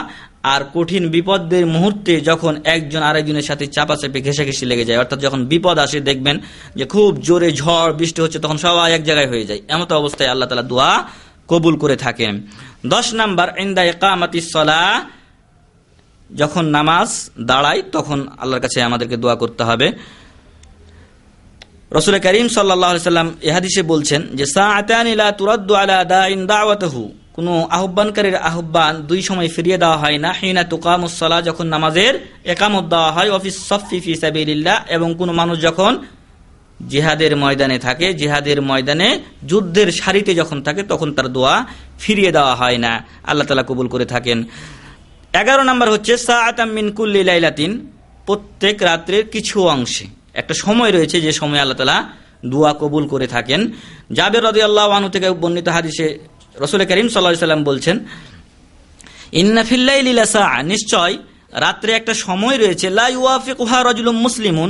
S1: আর কঠিন বিপদের মুহূর্তে যখন একজন আরেকজনের সাথে চাপাচাপি ঘেঁষাঘেঁষি লেগে যায়, অর্থাৎ যখন বিপদ আসে, দেখবেন যে খুব জোরে ঝড় বৃষ্টি হচ্ছে, তখন সবাই এক জায়গায় হয়ে যায়, এমত অবস্থায় আল্লাহ তাআলা দোয়া কবুল করে থাকেন। 10 নাম্বার ইনদা ইকামাতিস সালাহ, যখন নামাজ দাঁড়ায় তখন আল্লাহর কাছে আমাদেরকে দোয়া করতে হবে। রাসূল করিম সাল্লাল্লাহু আলাইহি সাল্লাম এই হাদিসে বলছেন যে সাআতানি লা তুরাদ্দু আলা দাইন দাওয়াতুহু, কোন আহ্বানকারীর আহ্বান 2 সময় ফিরিয়ে দেওয়া হয় না। হিনা তুকামুস সালাহ, যখন নামাজের ইকামত দেওয়া হয়, ওয়া ফিস সাফফি ফি সাবিলিল্লাহ, এবং কোন মানুষ যখন জিহাদের ময়দানে থাকে, জিহাদের ময়দানে যুদ্ধের সারিতে যখন থাকে, তখন তার দোয়া ফিরিয়ে দেওয়া হয় না, আল্লাহ তাআলা কবুল করে থাকেন। 11 নাম্বার হচ্ছে সাআতাম মিন কুল্লি লাইলাতিন, প্রত্যেক রাত্রের কিছু অংশে একটা সময় রয়েছে যে সময় আল্লাহ তাআলা দোয়া কবুল করে থাকেন। জাবের রাদিয়াল্লাহু আনহু থেকে বর্ণিত হাদিসে রাসূল করিম সাল্লাল্লাহু আলাইহি সাল্লাম বলছেন ইন্না ফিল লাইলি লাসাআ, নিশ্চয় রাত্রে একটা সময় রয়েছে, লা ইউয়াফিকুহা রাজুলুম মুসলিমুন,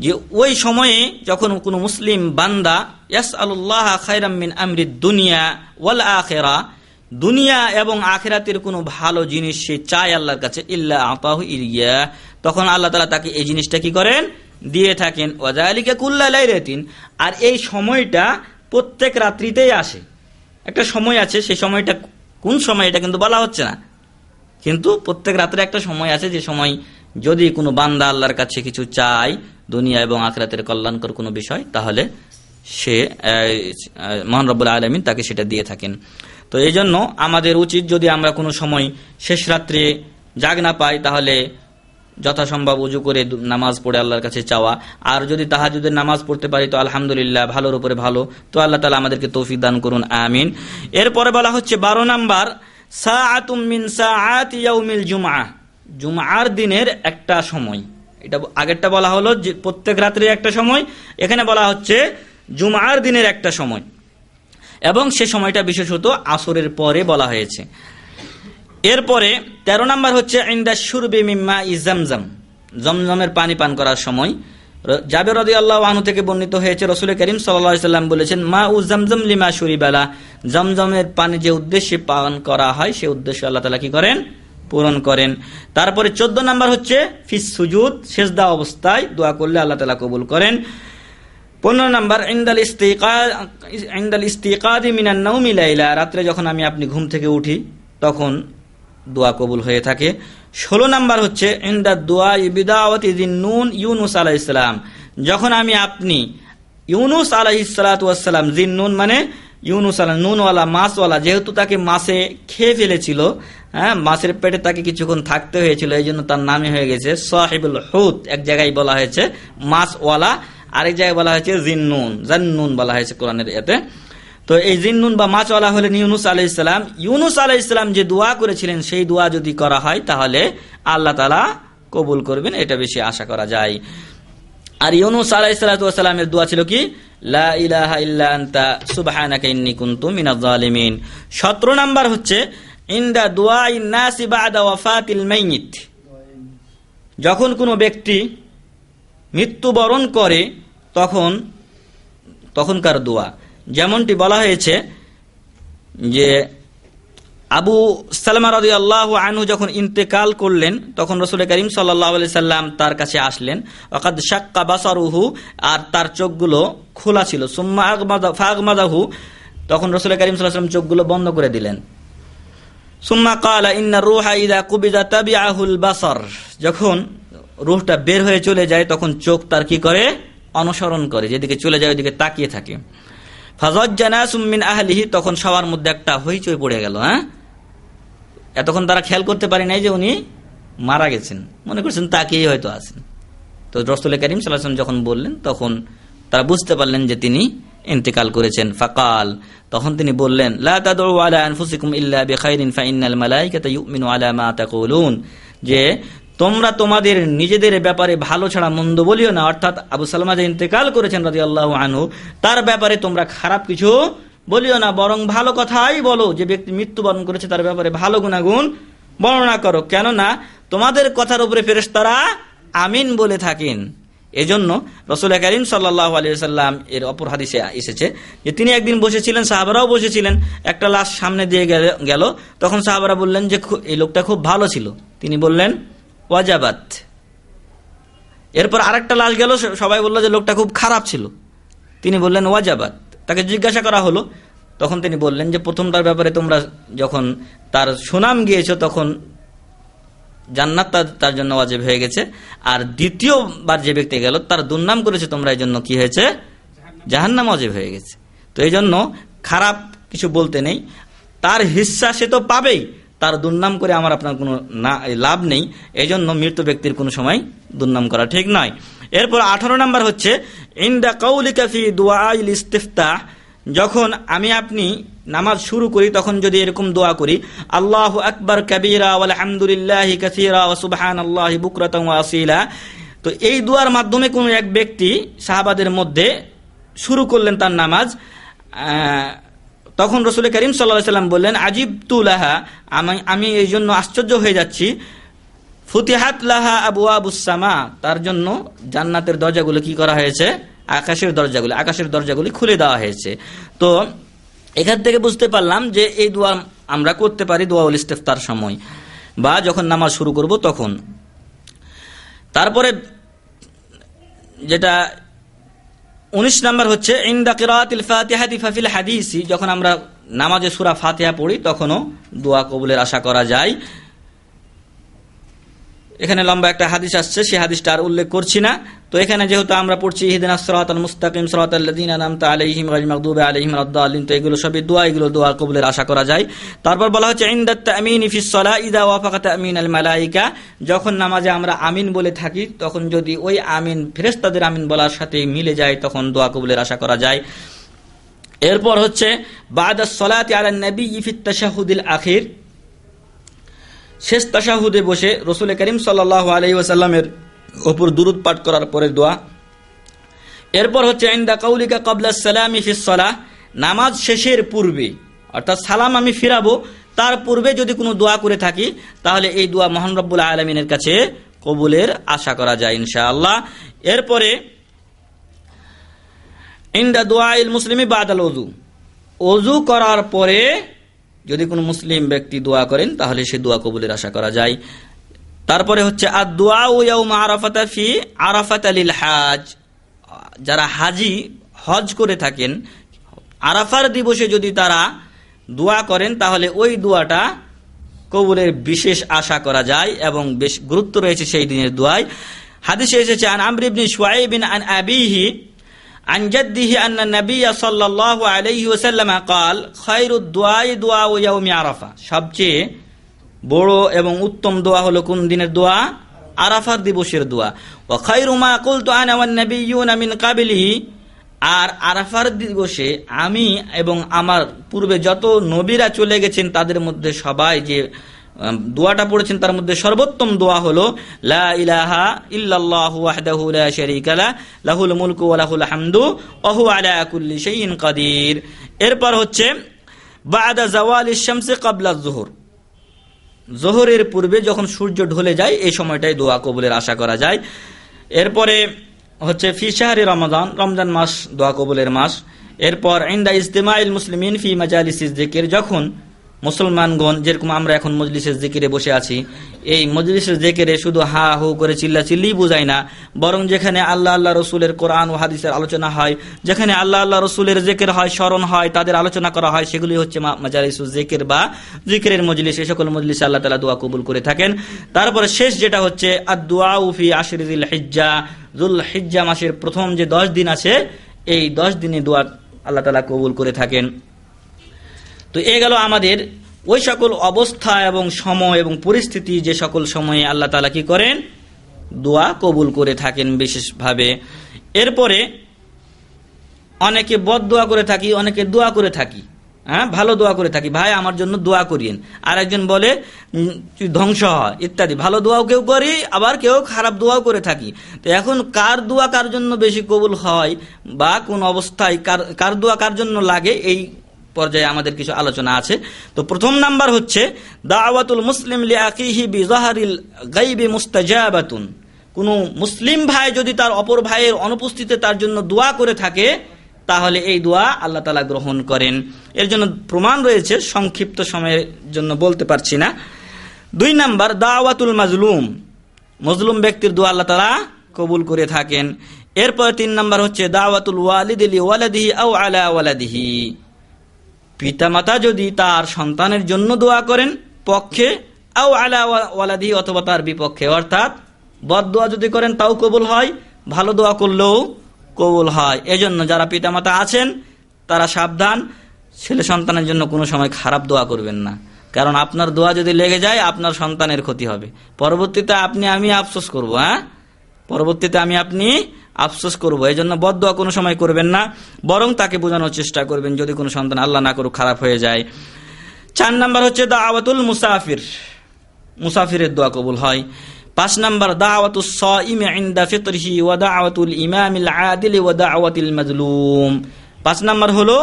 S1: যে ওই সময়ে যখন কোনো মুসলিম বান্দা ইয়াসআলুল্লাহ খায়রাম মিন আমরিদ দুনিয়া ওয়াল আখিরা, দুনিয়া এবং আখিরাতের কোনো ভালো জিনিস সে চায় আল্লাহর কাছে, ইল্লা আতাহু ইয়া, তখন আল্লাহ তাআলা তাকে এই জিনিসটা কি করেন, দিয়ে থাকেন। ওয়া যালিকা কুল্লা লাইলাতিন, আর এই সময়টা প্রত্যেক রাত্রিতেই আসে, একটা সময় আছে, সেই সময়টা কোন সময় এটা কিন্তু বলা হচ্ছে না, কিন্তু প্রত্যেক রাত্রে একটা সময় আছে যে সময় যদি কোনো বান্দা আল্লাহর কাছে কিছু চায় দুনিয়া এবং আখিরাতের কল্যাণকর কোনো বিষয়, তাহলে সে মহান রব্বুল আলামিন তাকে সেটা দিয়ে থাকেন। তো এই জন্য আমাদের উচিত যদি আমরা কোনো সময় শেষ রাত্রে জাগ না পাই তাহলে যথাসম্ভব উজু করে নামাজ পড়ে আল্লাহর কাছে চাওয়া, আর যদি তাহাজ্জুদের নামাজ পড়তে পারি তো আলহামদুলিল্লাহ, ভালোর উপরে ভালো। তো আল্লাহ তাআলা আমাদেরকে তৌফিক দান করুন, আমিন। এরপরে বলা হচ্ছে 12 নাম্বার, সাআতুম মিন সাআতি ইয়াউমিল জুমআহ, জুমআর দিনের একটা সময়। এটা আগেরটা বলা হলো যে প্রত্যেক রাত্রে একটা সময়, এখানে বলা হচ্ছে জুমআর দিনের একটা সময়, এবং সে সময়টা বিশেষত আসরের পরে বলা হয়েছে। এরপরে 13 নাম্বার হচ্ছে ইনদা শুরবি মিম্মা ইজামজাম, জমজমের পানি পান করার সময়। জাবের রাদিয়াল্লাহু আনহু থেকে বর্ণিত হয়েছে রাসূল করিম সাল্লাল্লাহু আলাইহি সাল্লাম বলেছেন, মা উ জামজাম লিমা শুরিবালা, জমজমের পানি যে উদ্দেশ্যে পান করা হয় সে উদ্দেশ্য আল্লাহ তাআলা কি করেন? পূরণ করেন। তারপরে 14 নাম্বার হচ্ছে ফিস সুজুদ, সিজদা অবস্থায় দোয়া করলে আল্লাহ তাআলা কবুল করেন। 15 নাম্বার ইনদাল ইস্তিকাদি মিনান নাওমি লাইলা, রাত্রে যখন আপনি ঘুম থেকে উঠি তখন দোয়া কবুল হয়ে থাকে। 16 নাম্বার হচ্ছে ইনদা দুআ বিদাওয়াতি জিন্নুন ইউনুস আলাইহিস সালাম, যখন আপনি ইউনুস আলাইহিস সালাতু ওয়াস সালাম, জিন্নুন মানে ইউনুস আলাইহিস, নুনওয়ালা মাছওয়ালা, যেহেতু তাকে মাছে খেয়ে ফেলেছিল, মাছের পেটে তাকে কিছুক্ষণ থাকতে হয়েছিল, এই জন্য তার নামই হয়ে গেছে সাহিবুল হুত। এক জায়গায় বলা হয়েছে মাছওয়ালা, আরেক জায়গায় বলা হয়েছে জিন্নুন, জান্নুন বলা হয়েছে কোরআনের এতে। তো এই জিন্নুন বা মাছওয়ালা হলেন ইউনুস আলাইহিস সালাম। ইউনুস আলাইহিস সালাম যে দোয়া করেছিলেন সেই দোয়া যদি করা হয় তাহলে আল্লাহ তাআলা কবুল করবেন, এটা বেশি আশা করা যায়। আর ইউনুস আলাইহিস সালাতু ওয়াস সালামের দোয়া ছিল কি? লা ইলাহা ইল্লা আনতা সুবহানাকা ইন্নী কুনতু মিনাজ জালিমিন। 17 নাম্বার হচ্ছে ইনদা দুআইন নাসি বাদা ওয়াফাতিল মাইয়িত, যখন কোনো ব্যক্তি মৃত্যুবরণ করে তখনকার দোয়া। যেমনটি বলা হয়েছে যে আবু সালমা রাদিয়াল্লাহু আনহু যখন ইন্তেকাল করলেন তখন রাসূল করিম সাল্লাল্লাহু আলাইহি সাল্লাম তার কাছে আসলেন। ওয়াকাদ শাক্কা বাসারুহু, আর তার চোখগুলো খোলা ছিল। সুম্মা আগমাদাহু, তখন রাসূল করিম সাল্লাল্লাহু আলাইহি সাল্লাম চোখগুলো বন্ধ করে দিলেন। সুম্মা ক্বালা ইন্না রূহা ইযা কুবিদা তাবিআহুল বাসার, যখন রূহটা বের হয়ে চলে যায় তখন চোখ তার কি করে? অনুসরণ করে, যেদিকে চলে যায় ওইদিকে তাকিয়ে থাকে। ফাযাজ্জা নাসুম মিন আহলিহি, তখন সবার মধ্যে একটা হইচই পড়ে গেল। এতক্ষণ তারা খেয়াল করতে পারে নাই যে উনি মারা গেছেন, মনে করছেন তাকিয়েই হয়তো আছেন। তো রাসূল করিম সাল্লাল্লাহু আলাইহি ওয়াসাল্লাম যখন বললেন তখন তারা বুঝতে পারলেন যে তিনি ইন্তেকাল করেছেন। ফাকাল, তখন তিনি বললেন, লা তাদউ আলা আনফুসিকুম ইল্লা বিখাইরিন ফাইন্নাল মালায়েকাতা ইউমিনু আলা মা তাকুলুন, যে তোমরা তোমাদের নিজেদের ব্যাপারে ভালো ছাড়া মন্দ বলিও না। অর্থাৎ আবু সালমা যে ইন্তেকাল করেছেন রাদিয়াল্লাহু আনহু, তার ব্যাপারে তোমরা খারাপ কিছু বলিও না, বরং ভালো কথাই বলো। যে ব্যক্তি মৃত্যুবরণ করেছে তার ব্যাপারে ভালো গুণাগুণ বর্ণনা করো, কেননা তোমাদের কথার উপরে ফেরেশতারা আমিন বলে থাকেন। এজন্য রাসূল করিম সাল্লাল্লাহু আলাইহি ওয়াসাল্লাম এর অপর হাদিসে এসেছে যে তিনি একদিন বসেছিলেন, সাহাবারাও বসেছিলেন, একটা লাশ সামনে দিয়ে গেল। তখন সাহাবারা বললেন যে এই লোকটা খুব ভালো ছিল। তিনি বললেন ওয়াজাবাত। এরপর আরেকটা লাশ গেল, সবাই বলল যে লোকটা খুব খারাপ ছিল। তিনি বললেন ওয়াজাবাত। তাকে জিজ্ঞাসা করা হলো, তখন তিনি বললেন যে প্রথমটার ব্যাপারে তোমরা যখন তার সুনাম গিয়েছো তখন জান্নাত তার জন্য ওয়াজিব হয়ে গেছে, আর দ্বিতীয়বার যে ব্যক্তি গেল তার দুর্নাম করেছে তোমরা, এই জন্য কি হয়েছে? জাহান্নাম ওয়াজিব হয়ে গেছে। তো এই জন্য খারাপ কিছু বলতে নেই, তার হিস্সা সে তো পাবেই, তার দুর্নাম করে আমার আপনার কোনো লাভ নেই। এই জন্য মৃত ব্যক্তির কোনো সময় দুর্নাম করা ঠিক নয়। এরপর 18 নাম্বার হচ্ছে ইনদা কাউলিকা ফি দুআইল ইস্তিফতাহ, যখন আপনি নামাজ শুরু করি তখন যদি এরকম দোয়া করি, আল্লাহু আকবার কাবীরা ওয়াল হামদুলিল্লাহি কাসীরা ওয়া সুবহানাল্লাহি বুকরাতান ওয়া আসীলা। তো এই দোয়ার মাধ্যমে কোন এক ব্যক্তি সাহাবাদের মধ্যে শুরু করলেন তার নামাজ, তখন রাসূল করিম সাল্লাল্লাহু আলাইহি সাল্লাম বললেন, আজিবতু লাহা, আমি এই জন্য আশ্চর্য হয়ে যাচ্ছি। ফুতিহাত লাহা আবওয়াবুস সামা, তার জন্য জান্নাতের দরজাগুলো কি করা হয়েছে? আকাশের দরজাগুলি খুলে দেওয়া হয়েছে। তো এখান থেকে বুঝতে পারলাম যে এই দোয়া আমরা করতে পারি দোয়াউল ইস্তিফতার সময় বা যখন নামাজ শুরু করব তখন। তারপরে যেটা 19 নাম্বার হচ্ছে ইনদা কিরাআতিল ফাতিহাতি ফাফিল হাদিসি, যখন আমরা নামাজে সূরা ফাতিহা পড়ি তখনও দোয়া কবুলের আশা করা যায়। এখানে লম্বা একটা হাদিস আসছে, সেই হাদিসটা আর উল্লেখ করছি না। তো এখানে যেহেতু আমরা পড়ছি ইহদিনাস সিরাতাল মুস্তাকিম সিরাতাল লাযিনা আনআমতা আলাইহিম গায়রিল মাগদুবি আলাইহিম ওয়ালাদ-দাল্লিন, তো এগুলো সবই দোয়া, এগুলো দোয়া কবুলের আশা করা যায়। তারপর বলা হচ্ছে ইনদাত তামিনি ফিস সালাহ ইযা ওয়াফাকা তামিনাল মালায়েকা, যখন নামাজে আমরা আমিন বলে থাকি তখন যদি ওই আমিন ফেরেশতাদের আমিন বলার সাথে মিলে যায় তখন দোয়া কবুলের আশা করা যায়। এরপর হচ্ছে বাদাস সালাতি আলান নবী ফিত তাশাহুদিল আখির, শেষ তাশাহুদে বসে রাসূল করিম সাল্লাল্লাহু আলাইহি ওয়াসাল্লামের উপর দুরূদ পাঠ করার পরে দোয়া। এরপর হচ্ছে ইনদা কাউলিকা ক্বাবলা সালামি ফিস সালাহ, নামাজ শেষের পূর্বে অর্থাৎ সালাম আমি ফিরাবো তার পূর্বে যদি কোনো দোয়া করে থাকি তাহলে এই দোয়া মহান রব্বুল আলামিনের কাছে কবুলের আশা করা যায় ইনশাআল্লাহ। এরপরে ইনদা দুআইল মুসলিমি বাদাল ওযু, ওযু করার পরে যদি কোনো মুসলিম ব্যক্তি দোয়া করেন তাহলে সে দোয়া কবুলের আশা করা যায়। তারপরে হচ্ছে আদ-দুআ ইয়াউমা আরাফাতা ফি আরাফাতা লিল হাজ, যারা হাজি হজ করে থাকেন আরাফার দিবসে যদি তারা দোয়া করেন তাহলে ওই দোয়াটা কবুলের বিশেষ আশা করা যায় এবং বেশ গুরুত্ব রয়েছে সেই দিনের দোয়ায়। হাদিসে এসেছে আন আমর ইবনে শুআইব আন আবিহি عن جده أن النبي صلى الله عليه وسلم قال خير الدعاء دعاء يوم عرفة, সবচেয়ে বড় এবং উত্তম দোয়া হলো কোন দিনের দোয়া? আরাফার দিবসের দোয়া। ওয়া খায়রু মা কুলতু আনা ওয়ান নাবিয়্যুনা মিন ক্বাবলি, আর আরাফার দিবসে আমি এবং আমার পূর্বে যত নবীরা চলে গেছেন তাদের মধ্যে সবাই যে দোয়াটা পড়েছেন তার মধ্যে সর্বোত্তম দোয়া হলো লা ইলাহা ইল্লাল্লাহু ওয়াহদাহু লা শারীকা লাহু লাহুল মুলকু ওয়া লাহুল হামদু ওয়া হুয়া আলা কুল্লি শাইইন কাদির। এরপর হচ্ছে বাদা জাওয়ালিশ শামসি ক্বাবলা যুহর, যোহরের পূর্বে যখন সূর্য ঢলে যায় এই সময়টাই দোয়া কবুলের আশা করা যায়। এরপরে হচ্ছে ফি শাহরি রমাদান, রমজান মাস দোয়া কবুলের মাস। এরপর ইনদা ইজতিমাইল মুসলিমিন ফি মাজালিসিজ যিকির, যখন মুসলমানগণ যেরকম আমরা এখন মজলিসের জিকিরে বসে আছি, এই মজলিসের জিকিরে শুধু হা হু করে চিল্লা চিল্লি বোঝায় না, বরং যেখানে আল্লাহ আল্লাহ রসুলের কোরআন ও হাদিসের আলোচনা হয়, যেখানে আল্লাহ আল্লাহ রসুলের জিকির হয়, স্মরণ হয়, তাদের আলোচনা করা হয়, সেগুলি হচ্ছে মাজালিসুল জিকির বা জিকিরের মজলিস। এই সকল মজলিসে আল্লাহ তাআলা দোয়া কবুল করে থাকেন। তারপরে শেষ যেটা হচ্ছে আদ-দুআ ফি আশরি যিল হিজ্জা, যুল হিজ্জা মাসের প্রথম যে 10 দিন আছে এই 10 দিনে দোয়া আল্লাহ তাআলা কবুল করে থাকেন। তো এ গেল আমাদের ওই সকল অবস্থা এবং সময় এবং পরিস্থিতি যে সকল সময়ে আল্লাহ তাআলা কি করেন? দোয়া কবুল করে থাকেন বিশেষভাবে। এরপরে অনেকে বদদোয়া করে থাকি, অনেকে দোয়া করে থাকি, হ্যাঁ ভালো দোয়া করে থাকি, ভাই আমার জন্য দোয়া করিয়েন। আর একজন বলে ধ্বংস হয় ইত্যাদি। ভালো দোয়াও কেউ করি, আবার কেউ খারাপ দোয়াও করে থাকি। তো এখন কার দোয়া কার জন্য বেশি কবুল হয় বা কোন অবস্থায় কার দোয়া কার জন্য লাগে, এই পর্যায়ে আমাদের কিছু আলোচনা আছে। তো প্রথম নাম্বার হচ্ছে দাওয়াতুল মুসলিম লিআখিহি বিযাহরিল গায়বি মুস্তাজাবাতুন, কোন মুসলিম ভাই যদি তার অপর ভাইয়ের অনুপস্থিতিতে তার জন্য দোয়া করে থাকে তাহলে এই দোয়া আল্লাহ তাআলা গ্রহণ করেন। এর জন্য প্রমাণ রয়েছে, সংক্ষিপ্ত সময়ের জন্য বলতে পারছি না। 2 নাম্বার দাওয়াতুল মাজলুম, মজলুম ব্যক্তির দোয়া আল্লাহ তাআলা কবুল করে থাকেন। এরপর 3 নাম্বার হচ্ছে দাওয়াতুল ওয়ালিদি লিওয়ালাদিহি আও আলা ওয়ালাদিহি, পিতামাতা যদি তার সন্তানের জন্য দোয়া করেন পক্ষে, আও আলা ওয়ালাদিহি অথবা তার বিপক্ষে, অর্থাৎ বদদোয়া যদি করেন তাও কবুল হয়, ভালো দোয়া করলেও কবুল হয়। এজন্য যারা পিতামাতা আছেন তারা সাবধান, ছেলে সন্তানের জন্য কোনো সময় খারাপ দোয়া করবেন না, কারণ আপনার দোয়া যদি লেগে যায় আপনার সন্তানের ক্ষতি হবে। পরবর্তীতে আমি আফসোস করব, পরবর্তীতে আপনি আফসোস করব। এই জন্য বদদোয়া কোনো সময় করবেন না, বরং তাকে বোঝানোর চেষ্টা করবেন যদি কোনো সন্তান আল্লাহ না করুক খারাপ হয়ে যায়। 4 নাম্বার হচ্ছে দাওয়াতুল মুসাফির, মুসাফিরের দোয়া কবুল হয়। 5 নাম্বার দাওয়াতুস সাইমি ইনদা ফিতরিহি ওয়া দাওয়াতুল ইমামিল আদিল ওয়া দাওয়াতিল মাজলুম। 5 নাম্বার হলো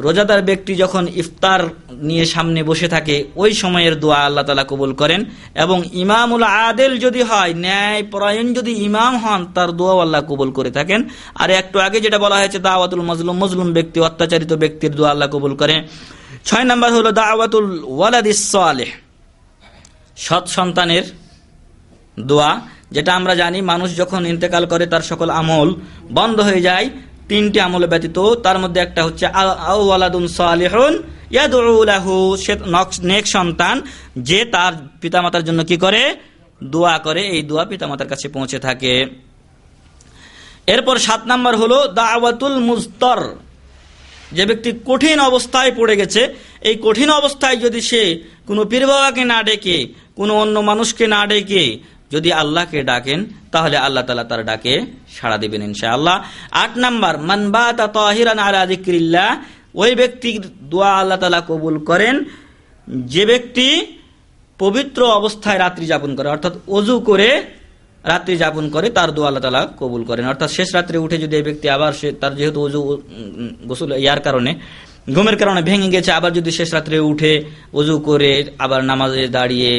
S1: রোজাদার ব্যক্তি যখন ইফতার নিয়ে সামনে বসে থাকে ওই সময়ের দোয়া আল্লাহ তাআলা কবুল করেন, এবং ইমামুল আদিল যদি হয়, ন্যায় পরায়ণ যদি ইমাম হন, তার দোয়া আল্লাহ কবুল করে থাকেন। আর একটু আগে যেটা বলা হয়েছে দাওয়াতুল মাজলুম, মজলুম ব্যক্তি, অত্যাচারিত ব্যক্তির দোয়া আল্লাহ কবুল করে। 6 নাম্বার হলো দাওয়াতুল ওয়ালাদিস সালেহ, সৎ সন্তানের দোয়া, যেটা আমরা জানি মানুষ যখন ইন্তেকাল করে তার সকল আমল বন্ধ হয়ে যায়, তিনটি আমল ব্যতীত, তার মধ্যে একটা হচ্ছে আও ওয়ালাদুন সালিহুন ইয়াদউ লাহু, নেক সন্তান যে তার পিতামাতার জন্য কি করে, দোয়া করে, এই দোয়া পিতামাতার কাছে পৌঁছে থাকে। এরপর 7 নাম্বার হলো দাওয়াতুল মুজতার, যে ব্যক্তি কঠিন অবস্থায় পড়ে গেছে, এই কঠিন অবস্থায় যদি সে কোনো পীর বাবাকে না ডেকে, কোনো অন্য মানুষকে না ডেকে যদি আল্লাহকে ডাকেন, তাহলে আল্লাহ তাআলা তার ডাকে সাড়া দিবেন ইনশাআল্লাহ। 8 নাম্বার মান বাতা তাহিরান আলা যিকরিল্লাহ, ওই ব্যক্তির দোয়া আল্লাহ তাআলা কবুল করেন যে ব্যক্তি পবিত্র অবস্থায় রাত্রি যাপন করে, অর্থাৎ ওযু করে রাত্রি যাপন করে, তার দোয়া আল্লাহ তাআলা কবুল করেন। অর্থাৎ শেষ রাত্রে উঠে যদি এই ব্যক্তি আবার তার যেহেতু ওযু গোসল ইয়ার কারণে ঘুমের কারণে ভেঙে গেছে, আবার যদি শেষ রাত্রে উঠে ওযু করে আবার নামাজে দাঁড়িয়ে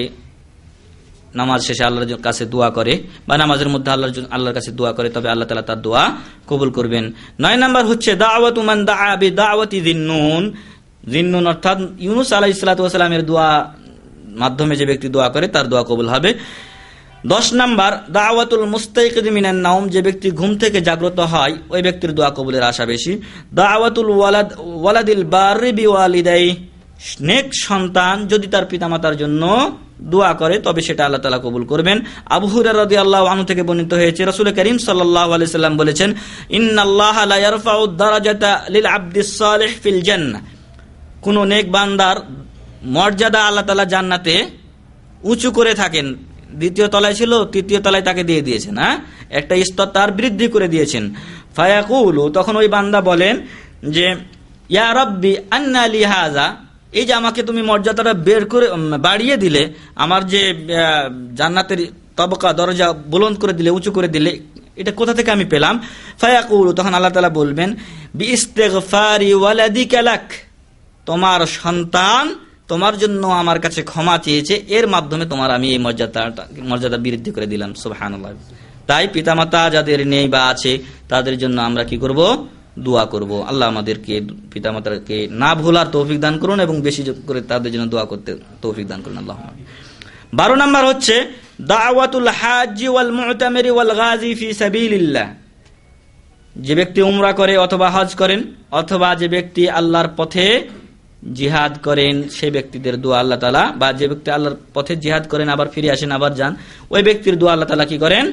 S1: নামাজ শেষে আল্লাহর কাছে দোয়া করে বা নামাজের মধ্যে আল্লাহর কাছে দোয়া করে, তবে আল্লাহ তাআলা তার দোয়া কবুল করবেন। 9 নাম্বার হচ্ছে দাওয়াতু মান দাআ বিদাওয়াতি যিন্নুন, যিন্নুন অর্থাৎ ইউনূস আলাইহিস সালাতু ওয়াস সালামের দোয়া মাধ্যমে যে ব্যক্তি দোয়া করে তার দোয়া কবুল হবে। 10 নাম্বার দাওয়াতুল মুস্তাইকিজ মিনান নাওম, যে ব্যক্তি ঘুম থেকে জাগ্রত হয় ওই ব্যক্তির দোয়া কবুলের আশা বেশি। দাওয়াতুল ওয়ালাদিল বাররি বিওয়ালিদাই, নেক সন্তান যদি তার পিতামাতার জন্য দোয়া করে তবে সেটা আল্লাহ তাআলা কবুল করবেন। আবু হুরায়রা রাদিয়াল্লাহু আনহু থেকে বর্ণিত হয়েছে, রাসূল করিম সাল্লাল্লাহু আলাইহি সাল্লাম বলেছেন, ইন্নাল্লাহা লা ইয়ারফাউ দারাজাতা লিল আবদিস সালিহ ফিল জান্নাহ, কোন নেক বান্দার মর্যাদা আল্লাহ তাআলা জান্নাতে উঁচু করে থাকেন। দ্বিতীয় তলায় ছিল, তৃতীয় তলায় তাকে দিয়ে দিয়েছেন, একটা স্তর তার বৃদ্ধি করে দিয়েছেন। ফায়াকুলু, তখন ওই বান্দা বলেন যে ইয়া রাব্বি আন্না লি হাযা, এই যে আমাকে তুমি মর্যাদাটা বের করে বাড়িয়ে দিলে, আমার যে জান্নাতের তবকা দরজা বুলন্দ করে দিলে, উঁচু করে দিলে, এটা কোথা থেকে আমি পেলাম? ফায়াকুলু, তখন আল্লাহ তাআলা বলবেন বিইস্তিগফারি ওয়ালাদিকা লাক, তোমার সন্তান তোমার জন্য আমার কাছে ক্ষমা চেয়েছে, এর মাধ্যমে তোমার আমি এই মর্যাদা বৃদ্ধি করে দিলাম। সুবহানাল্লাহ। তাই পিতামাতা যাদের নেই বা আছে তাদের জন্য আমরা কি করব? দোয়া করব। আল্লাহ আমাদেরকে পিতামাতাকে না ভোলার তৌফিক দান করুন এবং বেশি করে তাদের জন্য দোয়া করতে তৌফিক দান করুন। আল্লাহ। 12 নাম্বার হচ্ছে দাওয়াতুল হাজ্জি ওয়াল মুতামিরি ওয়াল গাজি ফি সাবিলিল্লাহ, যে ব্যক্তি উমরা করে অথবা হজ করেন, অথবা যে ব্যক্তি আল্লাহর পথে জিহাদ করেন, সেই ব্যক্তিদের দোয়া আল্লাহ তাআলা, বা যে ব্যক্তি আল্লাহর পথে জিহাদ করেন আবার ফিরে আসেন আবার যান, ওই ব্যক্তির দোয়া আল্লাহ তাআলা কি করেন?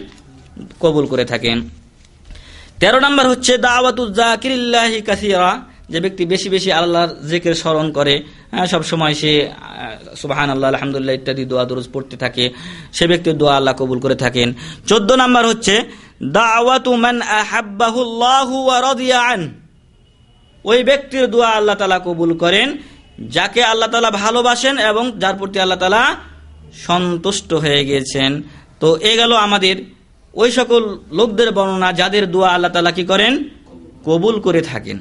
S1: কবুল করে থাকেন। 13 নাম্বার হচ্ছে দাওয়াতুজ যাকিরিল্লাহি কাসীরা, যে ব্যক্তি বেশি বেশি আল্লাহর জিকির স্মরণ করে, সব সময় সে সুবহানাল্লাহ আলহামদুলিল্লাহ ইত্যাদি দোয়া দরুদ পড়তে থাকে, সে ব্যক্তির দোয়া আল্লাহ কবুল করে থাকেন। 14 নাম্বার হচ্ছে দাওয়াতু মান আহাব্বাহুল্লাহু ওয়া রাদিয়া আন, ওই ব্যক্তির দোয়া আল্লাহ তাআলা কবুল করেন যাকে আল্লাহ তাআলা ভালোবাসেন এবং যার প্রতি আল্লাহ তাআলা সন্তুষ্ট হয়ে গেছেন। তো এ গেল আমাদের ওই সকল লোকদের বর্ণনা যাদের দোয়া আল্লাহ তাআলা কি করেন? কবুল করে থাকেন।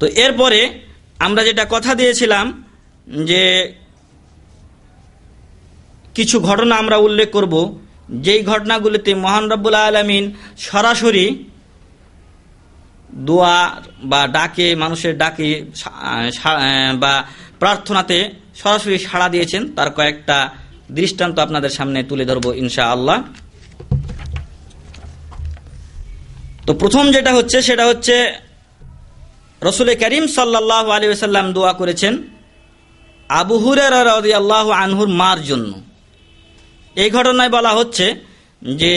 S1: তো এরপরে আমরা যেটা কথা দিয়েছিলাম যে কিছু ঘটনা আমরা উল্লেখ করব, যেই ঘটনাগুলিতে মহান রব্বুল আলামিন সরাসরি দোয়া বা ডাকে, মানুষের ডাকে বা প্রার্থনাতে সরাসরি সাড়া দিয়েছেন, তার কয়েকটা দৃষ্টান্ত আপনাদের সামনে তুলে ধরবো ইনশাআল্লাহ। তো প্রথম যেটা হচ্ছে সেটা হচ্ছে রাসূল করিম সাল্লাল্লাহু আলাইহি ওয়াসাল্লাম দোয়া করেছেন আবু হুরায়রা রাদিয়াল্লাহু আনহুর মার জন্য। এই ঘটনায় বলা হচ্ছে যে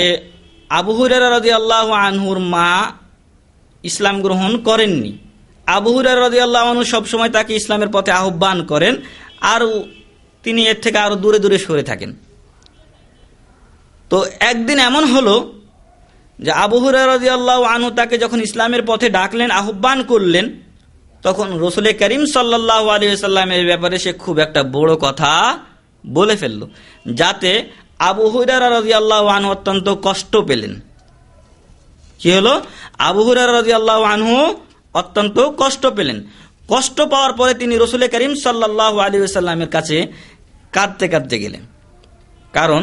S1: আবু হুরায়রা রাদিয়াল্লাহু আনহুর মা ইসলাম গ্রহণ করেননি। আবু হুরায়রা রাদিয়াল্লাহু আনহু সবসময় তাকে ইসলামের পথে আহ্বান করেন, আর তিনি এর থেকে আরো দূরে দূরে সরে থাকেন। তো একদিন এমন হলো যে আবু হুরায়রা রাদিয়াল্লাহু আনহু তাকে যখন ইসলামের পথে ডাকলেন, আহ্বান করলেন, তখন রাসূল করিম সাল্লাল্লাহু আলাইহি ওয়াসাল্লামের ব্যাপারে সে খুব একটা বড় কথা বলে ফেলল, যাতে আবু হুরায়রা রাদিয়াল্লাহু আনহু অত্যন্ত কষ্ট পেলেন। কি হলো? আবু হুরায়রা রাদিয়াল্লাহু আনহু অত্যন্ত কষ্ট পেলেন। কষ্ট পাওয়ার পরে তিনি রাসূল করিম সাল্লাল্লাহু আলাইহি ওয়াসাল্লামের কাছে কাঁদতে কাঁদতে গেলেন, কারণ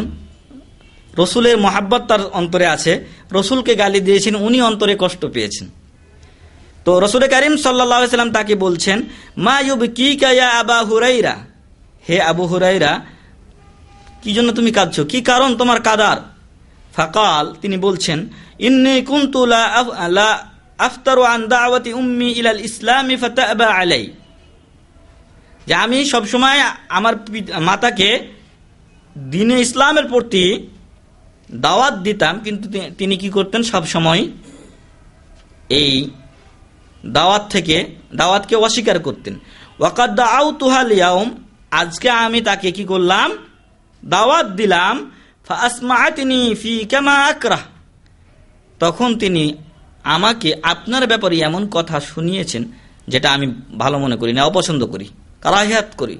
S1: রসুলের মহাব্বত তার অন্তরে আছে, রসুলকে গালি দিয়েছেন, উনি অন্তরে কষ্ট পেয়েছেন। তো রাসূল করিম সাল্লাল্লাহু আলাইহি ওয়াসাল্লাম তাকে বলছেন, মা ইউবকিকা ইয়া আবা হুরায়রা, হে আবু হুরায়রা, কি জন্য তুমি কাঁদছো? কি কারণ তোমার কাদার? ফাকাল, তিনি বলছেন, ইন্নী কুনতু লা আফতারু আন দাওয়াতি উম্মি ইলাল ইসলামি ফাতাবা আলাই, যে আমি সবসময় আমার মাতাকে দ্বীনে ইসলামের প্রতি দাওয়াত দিতাম, কিন্তু তিনি কি করতেন, সব সময় এই দাওয়াতকে অস্বীকার করতেন। ওয়াকাদ দাআউতুহা লিয়াউম, আজকে আমি তাকে কি করলাম, দাওয়াত দিলাম। ফাআসমাআতনি ফি কামা আকরাহ, তখন তিনি আমাকে আপনার ব্যাপারে এমন কথা শুনিয়েছেন যেটা আমি ভালো মনে করি না, অপছন্দ করি, কারাহিয়াত করি,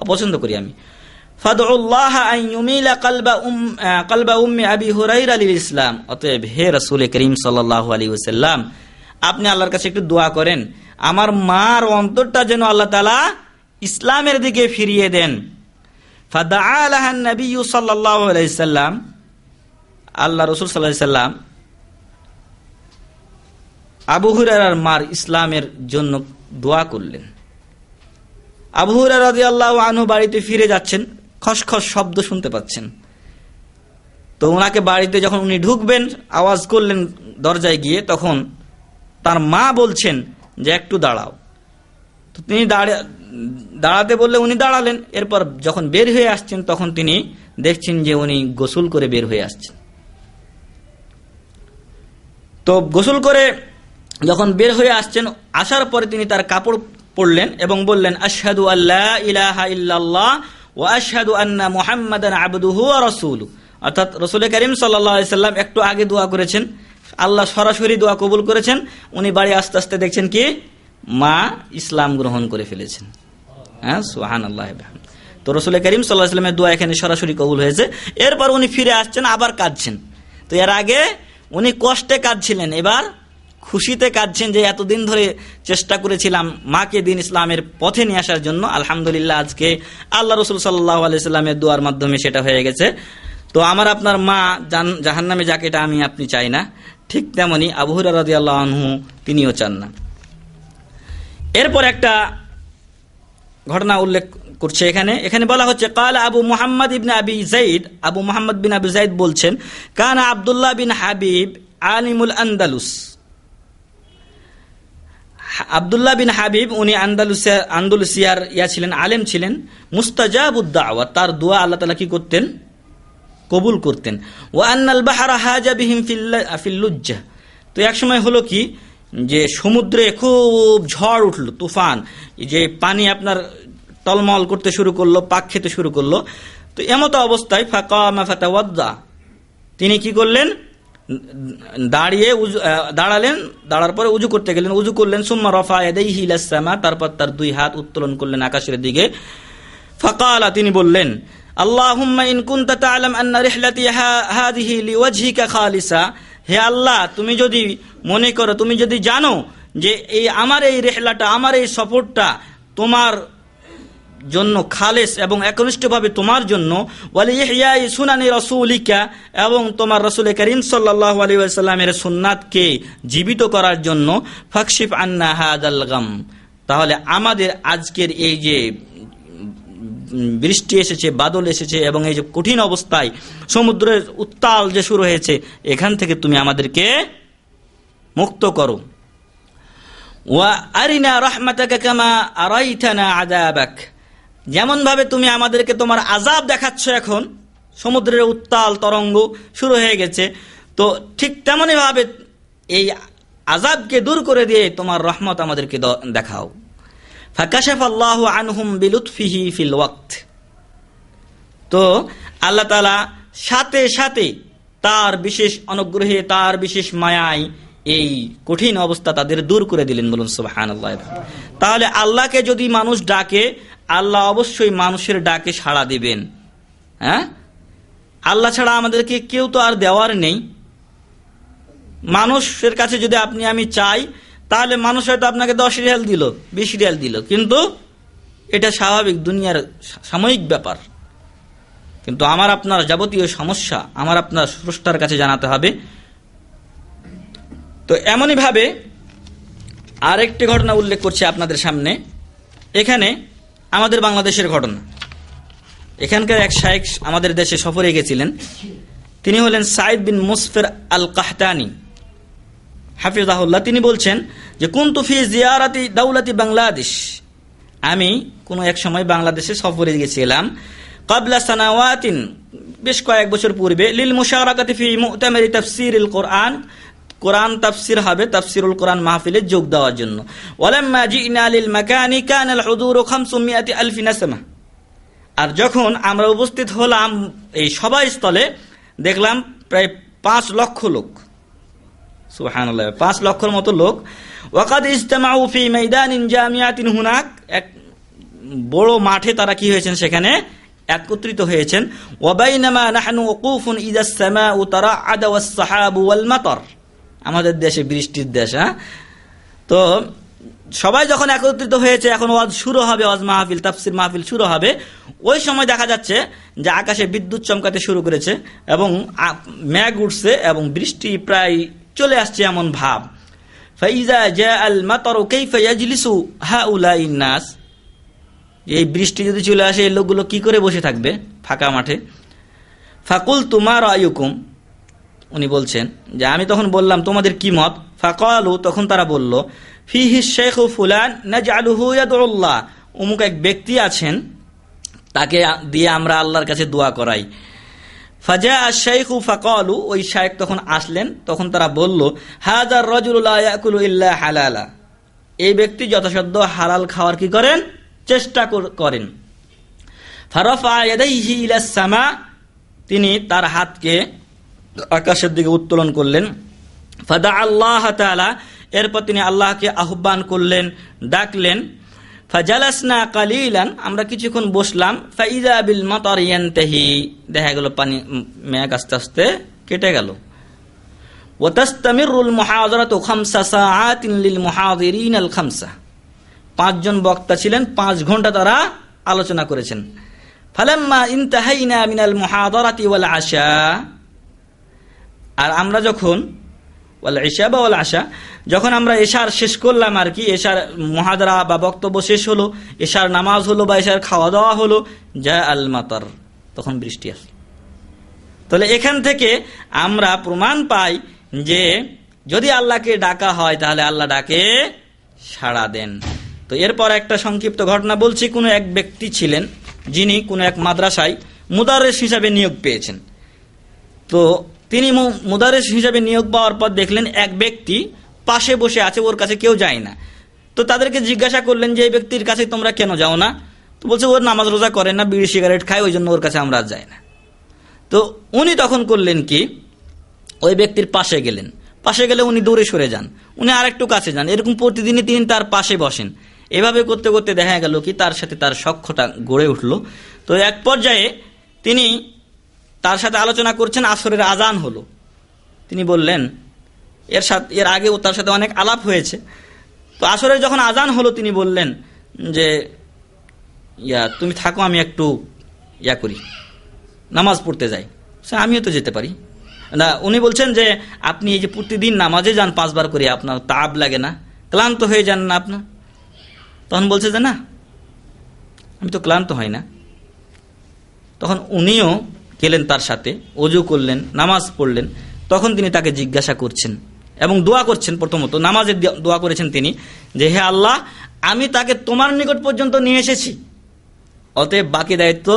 S1: অপছন্দ করি আমি। ফাদউল্লাহ আন ইউমিলা কলবা উম্মি আবি হুরায়রা লিল ইসলাম, অতএব হে রাসূল করিম সাল্লাল্লাহু আলাইহি ওয়াসাল্লাম, আপনি আল্লাহর কাছে একটু দোয়া করেন, আমার মার অন্তরটা যেন আল্লাহ তাআলা ইসলামের দিকে ফিরিয়ে দেন। ফাদাআ লাহা নবী সাল্লাল্লাহু আলাইহি ওয়াসাল্লাম, আল্লাহ রাসূল সাল্লাল্লাহু আলাইহি ওয়াসাল্লাম আবু হুরায়রার মার ইসলামের জন্য দোয়া করলেন। আবু হুরায়রা রাদিয়াল্লাহু আনহু বাড়িতে ফিরে যাচ্ছেন, খসখস শব্দ শুনতে পাচ্ছেন। তো ওনাকে বাড়িতে যখন উনি ঢুকবেন, আওয়াজ করলেন দরজায় গিয়ে, তখন তার মা বলছেন যে একটু দাঁড়াও। তো তিনি দাঁড়াতে বললে উনি দাঁড়ালেন। এরপর যখন বের হয়ে আসছেন, তখন তিনি দেখছেন যে উনি গোসল করে বের হয়ে আসছেন। তো গোসল করে যখন বের হয়ে আসছেন, আসার পরে তিনি তার কাপড় পরলেন এবং বললেন, আশহাদু আল্লা ইলাহা ইল্লাল্লাহ ওয়া আশহাদু আন্না মুহাম্মাদান আবদুহু ওয়া রাসূলুহু। অর্থাৎ রাসূল করিম সাল্লাল্লাহু আলাইহি সাল্লাম একটু আগে দোয়া করেছেন, আল্লাহ সরাসরি দোয়া কবুল করেছেন। উনি বাড়ি আস্তে আস্তে দেখছেন কি, মা ইসলাম গ্রহণ করে ফেলেছেন। হ্যাঁ, সুবহানাল্লাহ। তো রাসূল করিম সাল্লাল্লাহু আলাইহি সাল্লামের দোয়া এখানে সরাসরি কবুল হয়েছে। এরপর উনি ফিরে আসছেন, আবার কাঁদছেন। তো এর আগে উনি কষ্টে কাঁদছিলেন, এবার খুশিতে কাঁদছেন যে এতদিন ধরে চেষ্টা করেছিলাম মাকে দিন ইসলামের পথে নিয়ে আসার জন্য, আলহামদুলিল্লাহ আজকে আল্লাহ রাসূল সাল্লাল্লাহু আলাইহি সাল্লামের দোয়ার মাধ্যমে সেটা হয়ে গেছে। তো আমার আপনার মা জাহান্নামে যাক, এটা আমি আপনি চাই না। ঠিক তেমনি আবু হুরায়রা রাদিয়াল্লাহু আনহু তিনিও চান না। এরপর একটা ঘটনা উল্লেখ করছে এখানে বলা হচ্ছে, কালা আবু মুহাম্মদ ইবনে আবি যায়েদ, আবু মুহাম্মদ বিন আবি যায়েদ বলছেন, কানা আব্দুল্লাহ বিন হাবিব আলিমুল আন্দালুস। আব্দুল্লাহ বিন হাবিব উনি আন্দালুসিয়ার ছিলেন, আলেম ছিলেন, মুস্তাজাবুদ দাওয়া, তার দোয়া আল্লাহ তাআলা কি করতেন, কবুল করতেন। ওয়া আন্নাল বাহরা হাজা বিহিম ফিল লুজ্জা। তো এক সময় হলো কি, যে সমুদ্রে খুব ঝড় উঠলো, তুফান, যে পানি আপনার টলমল করতে শুরু করলো, পাক খেতে শুরু করলো। তো এমতো অবস্থায় ফাকামা ফাতাওয়াদ্দা, তিনি কি করলেন, দাঁড়ালেন, দাঁড়ার পরে উজু করতে গেলেন, উজু করলেন। সুম্মা রাফা ইয়াদাইহি ইলাস সামা, তারপর তার দুই হাত উত্তোলন করলেন আকাশের দিকে। ফাকালা, তিনি বললেন, আল্লাহুম্মা ইন কুনতা তা'লাম আন্না রিহলাতি হাযিহি লিওয়াজহিকা খালিসা, হে আল্লাহ, তুমি যদি মনে করো, তুমি যদি জানো যে আমার এই রেহলাটা, আমার এই সফরটা তোমার জন্য খালেস এবং একনিষ্ঠভাবে তোমার জন্য, ওয়ালি ইহয়াই সুনানি রাসূলিকা, এবং তোমার রাসূল করিম সাল্লাল্লাহু আলাইহি ওয়াসাল্লামের সুন্নাতকে জীবিত করার জন্য, ফাকশিফ আন্না হাযাল গাম, তাহলে আমাদের আজকের এই যে বৃষ্টি এসেছে, বাদল এসেছে এবং এই যে কঠিন অবস্থায় সমুদ্রের উত্তাল যে শুরু হয়েছে, এখান থেকে তুমি আমাদেরকে মুক্ত করো। ওয়া আরিনা রাহমাতাকা কামা আরাইতানা আযাবাক, যেমন ভাবে তুমি আমাদেরকে তোমার আযাব দেখাচ্ছ, এখন সমুদ্রের উত্তাল তরঙ্গ শুরু হয়ে গেছে, তো ঠিক তেমনি ভাবে এই আযাবকে দূর করে দিয়ে তোমার রহমত আমাদেরকে দেখাও। ফাকাশাফাল্লাহু আনহুম বিলুতফিহি ফিল ওয়াক্ত, তো আল্লাহ তাআলা সাথে সাথে তার বিশেষ অনুগ্রহে, তার বিশেষ মায়ায় এই কঠিন অবস্থা তাদের দূর করে দিলেন। বলুন সুবহানাল্লাহ। তাহলে আল্লাহকে যদি মানুষ ডাকে, আল্লাহ অবশ্যই মানুষের ডাকে সাড়া দিবেন। হ্যাঁ, আল্লাহ ছাড়া আমাদেরকে কেউ তো আর দেওয়ার নেই। মানুষের কাছে যদি আপনি আমি চাই, তাহলে মানুষ হয়তো আপনাকে 10 রিয়াল দিল, 20 রিয়াল দিল, কিন্তু এটা স্বাভাবিক, দুনিয়ার সাময়িক ব্যাপার। কিন্তু আমার আপনার যাবতীয় সমস্যা আমার আপনার স্রষ্টার কাছে জানাতে হবে। তো এমনই ভাবে আরেকটি ঘটনা উল্লেখ করছি আপনাদের সামনে। এখানে আমাদের বাংলাদেশের ঘটনা। এখানকার এক শায়েখ আমাদের দেশে সফরে গেছিলেন। তিনি হলেন সাইদ বিন মুসফির আল কাহতানি হাফিজাহুল্লাহ। তিনি বলছেন যে কুনতু ফি জিয়ারাতি দাওলাতি বাংলাদেশ, আমি কোনো এক সময় বাংলাদেশে সফরে গেছিলাম, ক্বাবলা সানাওয়াতিন, বেশ কয়েক বছর পূর্বে, লিল মুশারাকাতি ফি মু'তামারি তাফসীরিল কোরআন, কোরআন তাফসীর হবে, তাফসীরুল কোরআন মাহফিলে যোগ দেওয়ার জন্য। ওয়ালাম্মা জি'না লিল মাকানি কানা আল হুযুরু 500,000 নাসমা, আর যখন আমরা উপস্থিত হলাম এই সভাস্থলে, দেখলাম প্রায় 5 লক্ষ লোক, সুবহানাল্লাহ, 5 লক্ষের মতো লোক। ওয়াকাদ ইজতামাউ ফি মাইদানিন জামিআতিন হুনাক, এক বড় মাঠে তারা কি হয়েছেন, সেখানে একত্রিত হয়েছেন। ওয়া বাইনামা নাহনু ওকুফুন ইযাস সামাউ তারা'আদা ওয়াস সাহাবু ওয়াল মাতার, আমাদের দেশে বৃষ্টির দেশ, হ্যাঁ। তো সবাই যখন একত্রিত হয়েছে, এখন ওয়াজ শুরু হবে, ওয়াজ মাহফিল, তাফসীর মাহফিল শুরু হবে, ওই সময় দেখা যাচ্ছে যে আকাশে বিদ্যুৎ চমকাতে শুরু করেছে এবং মেঘ উঠছে এবং বৃষ্টি প্রায় চলে আসছে এমন ভাব। ফাইজা জাআল মাতারু কাইফা ইয়াজলিসু হাউলাইন নাস, এই বৃষ্টি যদি চলে আসে এই লোকগুলো কি করে বসে থাকবে ফাঁকা মাঠে। ফাকুলতু মা রায়ুকুম, উনি বলছেন যে আমি তখন বললাম তোমাদের কি মত। ফাকালু, তখন তারা বলল, ফিহি শাইখু ফুলান নাজআলুহু ইয়াদউল্লাহ, অমুক এক ব্যক্তি আছেন, তাকে দিয়ে আমরা আল্লাহর কাছে দোয়া করাই। ফাজা আশ-শাইখু ফাকালু, ওই শাইখ তখন আসলেন, তখন তারা বলল, হাযার রাজুলু লা ইয়াকুলু ইল্লা হালালা, এই ব্যক্তি যথাসাধ্য হালাল খাওয়ার কি করেন, চেষ্টা করেন। ফারাফা ইয়াদাইহি ইলাস সামা, তিনি তার হাতকে আকাশের দিকে উত্তোলন করলেন। ফাদা আল্লাহ তাআলা, এরপর তিনি আল্লাহকে আহ্বান করলেন, ডাকলেন। ফাজালাসনা কালিলান, আমরা কিছুক্ষণ বসলাম। ফাইজা বিল মাতার ইয়ানতাহি, দেখা গেল পানি মেঘ আস্তে আস্তে কেটে গেল। ওয়া তাস্তামিরুল মুহাদারাতু 5 সাআতিন লিল মুহাদিরিন আল 5, 5 জন বক্তা ছিলেন, 5 ঘন্টা তারা আলোচনা করেছেন। ফালাম্মা ইনতাহাইনা মিনাল মুহাদারাতি ওয়াল আশা, আর আমরা যখন ওয়াল ইশা বা ওয়াল আশা, যখন আমরা এশার শেষ করলাম আর কি, এশার মুহাদারা বা বক্তব্য শেষ হলো, এশার নামাজ হলো বা এশার খাওয়া দাওয়া হলো, যা আল মাতার, তখন বৃষ্টি আসলো। তাহলে এখান থেকে আমরা প্রমাণ পাই যে যদি আল্লাহকে ডাকা হয় তাহলে আল্লাহ ডাকে সাড়া দেন। তো এরপর একটা সংক্ষিপ্ত ঘটনা বলছি। কোনো এক ব্যক্তি ছিলেন যিনি কোনো এক মাদ্রাসায় মুদাররিস হিসাবে নিয়োগ পেয়েছেন। তো তিনি মুদাররিস হিসাবে নিয়োগ পাওয়ার পর দেখলেন এক ব্যক্তি পাশে বসে আছে, ওর কাছে কেউ যায় না। তো তাদেরকে জিজ্ঞাসা করলেন যে এই ব্যক্তির কাছে তোমরা কেন যাও না? তো বলছে ওর নামাজ রোজা করে না, বিড়ি সিগারেট খায়, ওই জন্য ওর কাছে আমরা যাই না। তো উনি তখন করলেন কি, ওই ব্যক্তির পাশে গেলেন। পাশে গেলে উনি দূরে সরে যান, উনি আরেকটু কাছে যান, এরকম প্রতিদিনই তিনি তার পাশে বসেন। এভাবে করতে করতে দেখা গেল কি তার সাথে তার সখ্যতা গড়ে উঠল। তো এক পর্যায়ে তিনি তার সাথে আলোচনা করছেন, আসরের আজান হলো। তিনি বললেন, এর আগেও তার সাথে অনেক আলাপ হয়েছে। তো আসরের যখন আজান হলো তিনি বললেন যে তুমি থাকো, আমি একটু করি, নামাজ পড়তে যাই। আমিও তো যেতে পারি না। উনি বলছেন যে আপনি এই যে প্রতিদিন নামাজে যান 5 বার করে, আপনার তাব লাগে না, ক্লান্ত হয়ে যান না আপনার? তখন বলছে যে না, আমি তো ক্লান্ত হয় না। তখন উনিও গেলেন তার সাথে, ওযু করলেন, নামাজ পড়লেন। তখন তিনি তাকে জিজ্ঞাসা করছেন এবং দোয়া করছেন। প্রথমত নামাজের দোয়া করেছেন তিনি যে হে আল্লাহ, আমি তাকে তোমার নিকট পর্যন্ত নিয়ে এসেছি, অতএব বাকি দায়িত্ব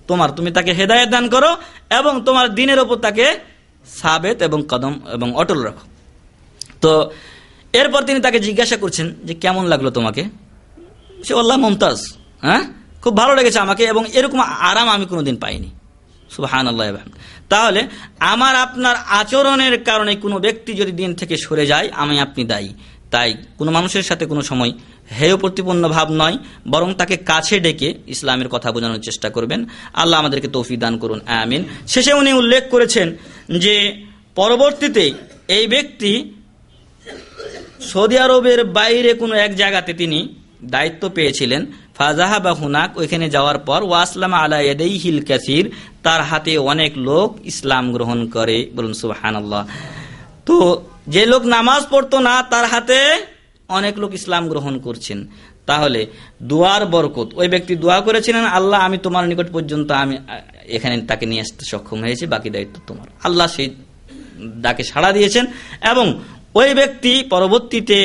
S1: তোমার, তুমি তাকে হেদায়েত দান করো এবং তোমার দ্বীনের ওপর তাকে সাবেত এবং কদম এবং অটল রাখো। তো এরপর তিনি তাকে জিজ্ঞাসা করছেন যে কেমন লাগলো তোমাকে? সে আল্লাহ মুমতাজ, হ্যাঁ, খুব ভালো লেগেছে আমাকে, এবং এরকম আরাম আমি কোনোদিন পাইনি। সুবহানাল্লাহ। তাহলে আমার আপনার আচরণের কারণে কোনো ব্যক্তি যদি দিন থেকে সরে যায়, আমি আপনি দায়ী। তাই কোনো মানুষের সাথে কোনো সময় হেয় প্রতিপন্ন ভাব নয়, বরং তাকে কাছে ডেকে ইসলামের কথা বোঝানোর চেষ্টা করবেন। আল্লাহ আমাদেরকে তৌফিক দান করুন, আমিন। শেষে উনি উল্লেখ করেছেন যে পরবর্তীতে এই ব্যক্তি সৌদি আরবের বাইরে কোনো এক জায়গাতে তিনি দায়িত্ব পেয়েছিলেন। ফাজাহাবা হুনাক, ওইখানে যাওয়ার পর ওয়াসলামা আলা ইয়াদাইহিল কাসির, তার হাতে অনেক লোক ইসলাম গ্রহণ করে। বলুন সুবহানাল্লাহ। তো যে লোক নামাজ পড়তো না তার হাতে অনেক লোক ইসলাম গ্রহণ করছেন। তাহলে দোয়ার বরকত, ওই ব্যক্তি দোয়া করেছিলেন, আল্লাহ আমি তোমার নিকট পর্যন্ত আমি এখানে তাকে নিয়ে আসতে সক্ষম হয়েছি, বাকি দায়িত্ব তোমার। আল্লাহ সেই ডাকে সাড়া দিয়েছেন এবং ওই ব্যক্তি পরবর্তীতে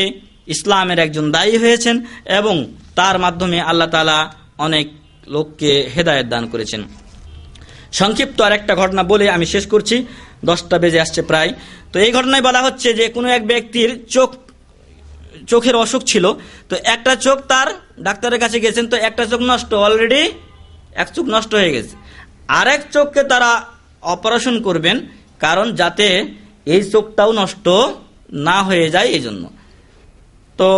S1: ইসলামের একজন দায়ী হয়েছেন এবং তার মাধ্যমে আল্লাহ তাআলা অনেক লোককে হেদায়েত দান করেছেন। সংক্ষিপ্ত আর একটা ঘটনা বলে আমি শেষ করছি, 10টা বেজে আসছে প্রায়। তো এই ঘটনায় বলা হচ্ছে যে কোনো এক ব্যক্তির চোখের অসুখ ছিল, তো একটা চোখ তার ডাক্তারের কাছে গেছেন, তো একটা চোখ নষ্ট, অলরেডি এক চোখ নষ্ট হয়ে গেছে, আরেক চোখকে তারা অপারেশন করবেন, কারণ যাতে এই চোখটাও নষ্ট না হয়ে যায় এই জন্য। তো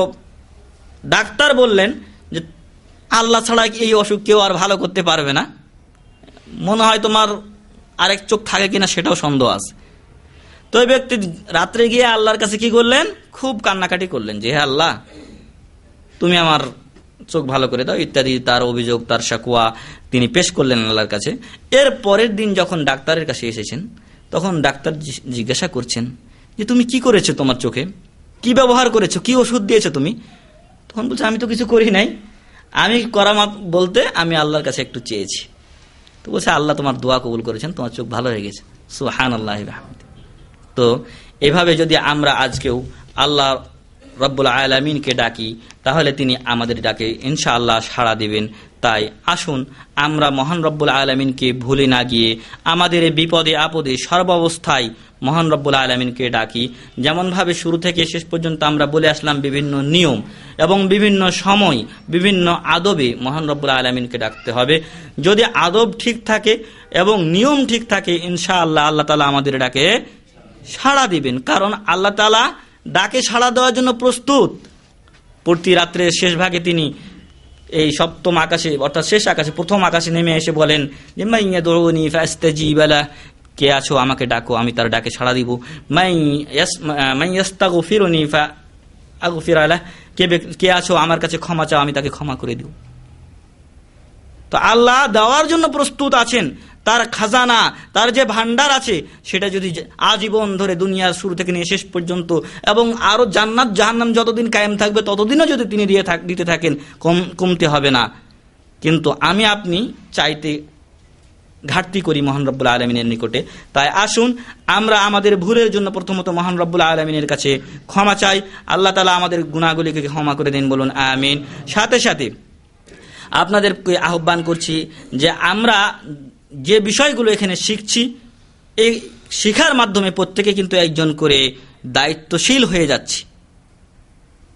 S1: ডাক্তার বললেন যে আল্লাহ ছাড়া এই অসুখ কেউ আর ভালো করতে পারবে না, মনে হয় তোমার আরেক চোখ থাকে কিনা সেটাও সন্দেহ আছে। তো ওই ব্যক্তি রাত্রে গিয়ে আল্লাহর কাছে কি করলেন, খুব কান্নাকাটি করলেন যে হে আল্লাহ তুমি আমার চোখ ভালো করে দাও ইত্যাদি, তার অভিযোগ, তার শাকওয়া তিনি পেশ করলেন আল্লাহর কাছে। এর পরের দিন যখন ডাক্তারের কাছে এসেছেন, তখন ডাক্তার জিজ্ঞাসা করছেন যে তুমি কি করেছো, তোমার চোখে কি ব্যবহার করেছো, কি ওষুধ দিয়েছো তুমি? তখন বলছে আমি তো কিছু করি নাই, আমি করা বলতে আমি আল্লাহর কাছে একটু চেয়েছি। তো বলছে আল্লাহ তোমার দোয়া কবুল করেছেন, তোমার চোখ ভালো হয়ে গেছে, সুবহানাল্লাহি ওয়া বিহামদিহি। তো এভাবে যদি আমরা আজকেও আল্লাহ রব্বুল আলামিনকে ডাকি, তাহলে তিনি আমাদের ডাকে ইনশাআল্লাহ সাড়া দিবেন। তাই আসুন আমরা মহান রব্বুল আলামিনকে ভুলে না গিয়ে আমাদের বিপদে আপদে সর্বাবস্থায় মহান রব্বুল আলামিনকে ডাকি। যেমনভাবে শুরু থেকে শেষ পর্যন্ত আমরা বলে আসলাম বিভিন্ন নিয়ম এবং বিভিন্ন সময় বিভিন্ন আদবে মহান রব্বুল আলামিনকে ডাকতে হবে। যদি আদব ঠিক থাকে এবং নিয়ম ঠিক থাকে, ইনশাআল্লাহ আল্লাহ তাআলা আমাদের ডাকে সাড়া দিবেন, কারণ আল্লাহ তাআলা ডাকে সাড়া দেওয়ার জন্য প্রস্তুত। প্রতি রাত্রের শেষ ভাগে তিনি এই সপ্তম আকাশে অর্থাৎ শেষ আকাশে প্রথম আকাশে নেমে এসে বলেন যে মাইয়াদউনি ফাস্তাজিব লাহ, কে আছো আমাকে ডাকো আমি তার ডাকে সাড়া দিব। মাইয়াস্তাগফিরুনি ফাআগফির লাহ, কে আছো আমার কাছে ক্ষমা চাও আমি তাকে ক্ষমা করে দিব। তো আল্লাহ দেওয়ার জন্য প্রস্তুত আছেন। তার খাজানা, তার যে ভান্ডার আছে সেটা যদি আজীবন ধরে দুনিয়ার শুরু থেকে নিয়ে শেষ পর্যন্ত এবং আরো জান্নাত জাহান্নাম যতদিন কায়েম থাকবে ততদিনও যদি তিনি দিতে থাকেন, কমতে হবে না। কিন্তু আমি আপনি চাইতে ঘাটতি করি মহান রব্বুল আলামিনের নিকটে। তাই আসুন আমরা আমাদের ভুলের জন্য প্রথমত মহান রব্বুল আলামিনের কাছে ক্ষমা চাই। আল্লাহ তাআলা আমাদের গুনাহগুলিকে ক্ষমা করে দিন, বলুন আমিন। সাথে সাথে আপনাদেরকে আহ্বান করছি যে আমরা যে বিষয়গুলো এখানে শিখছি, এই শিখার মাধ্যমে প্রত্যেকে কিন্তু একজন করে দায়িত্বশীল হয়ে যাচ্ছি।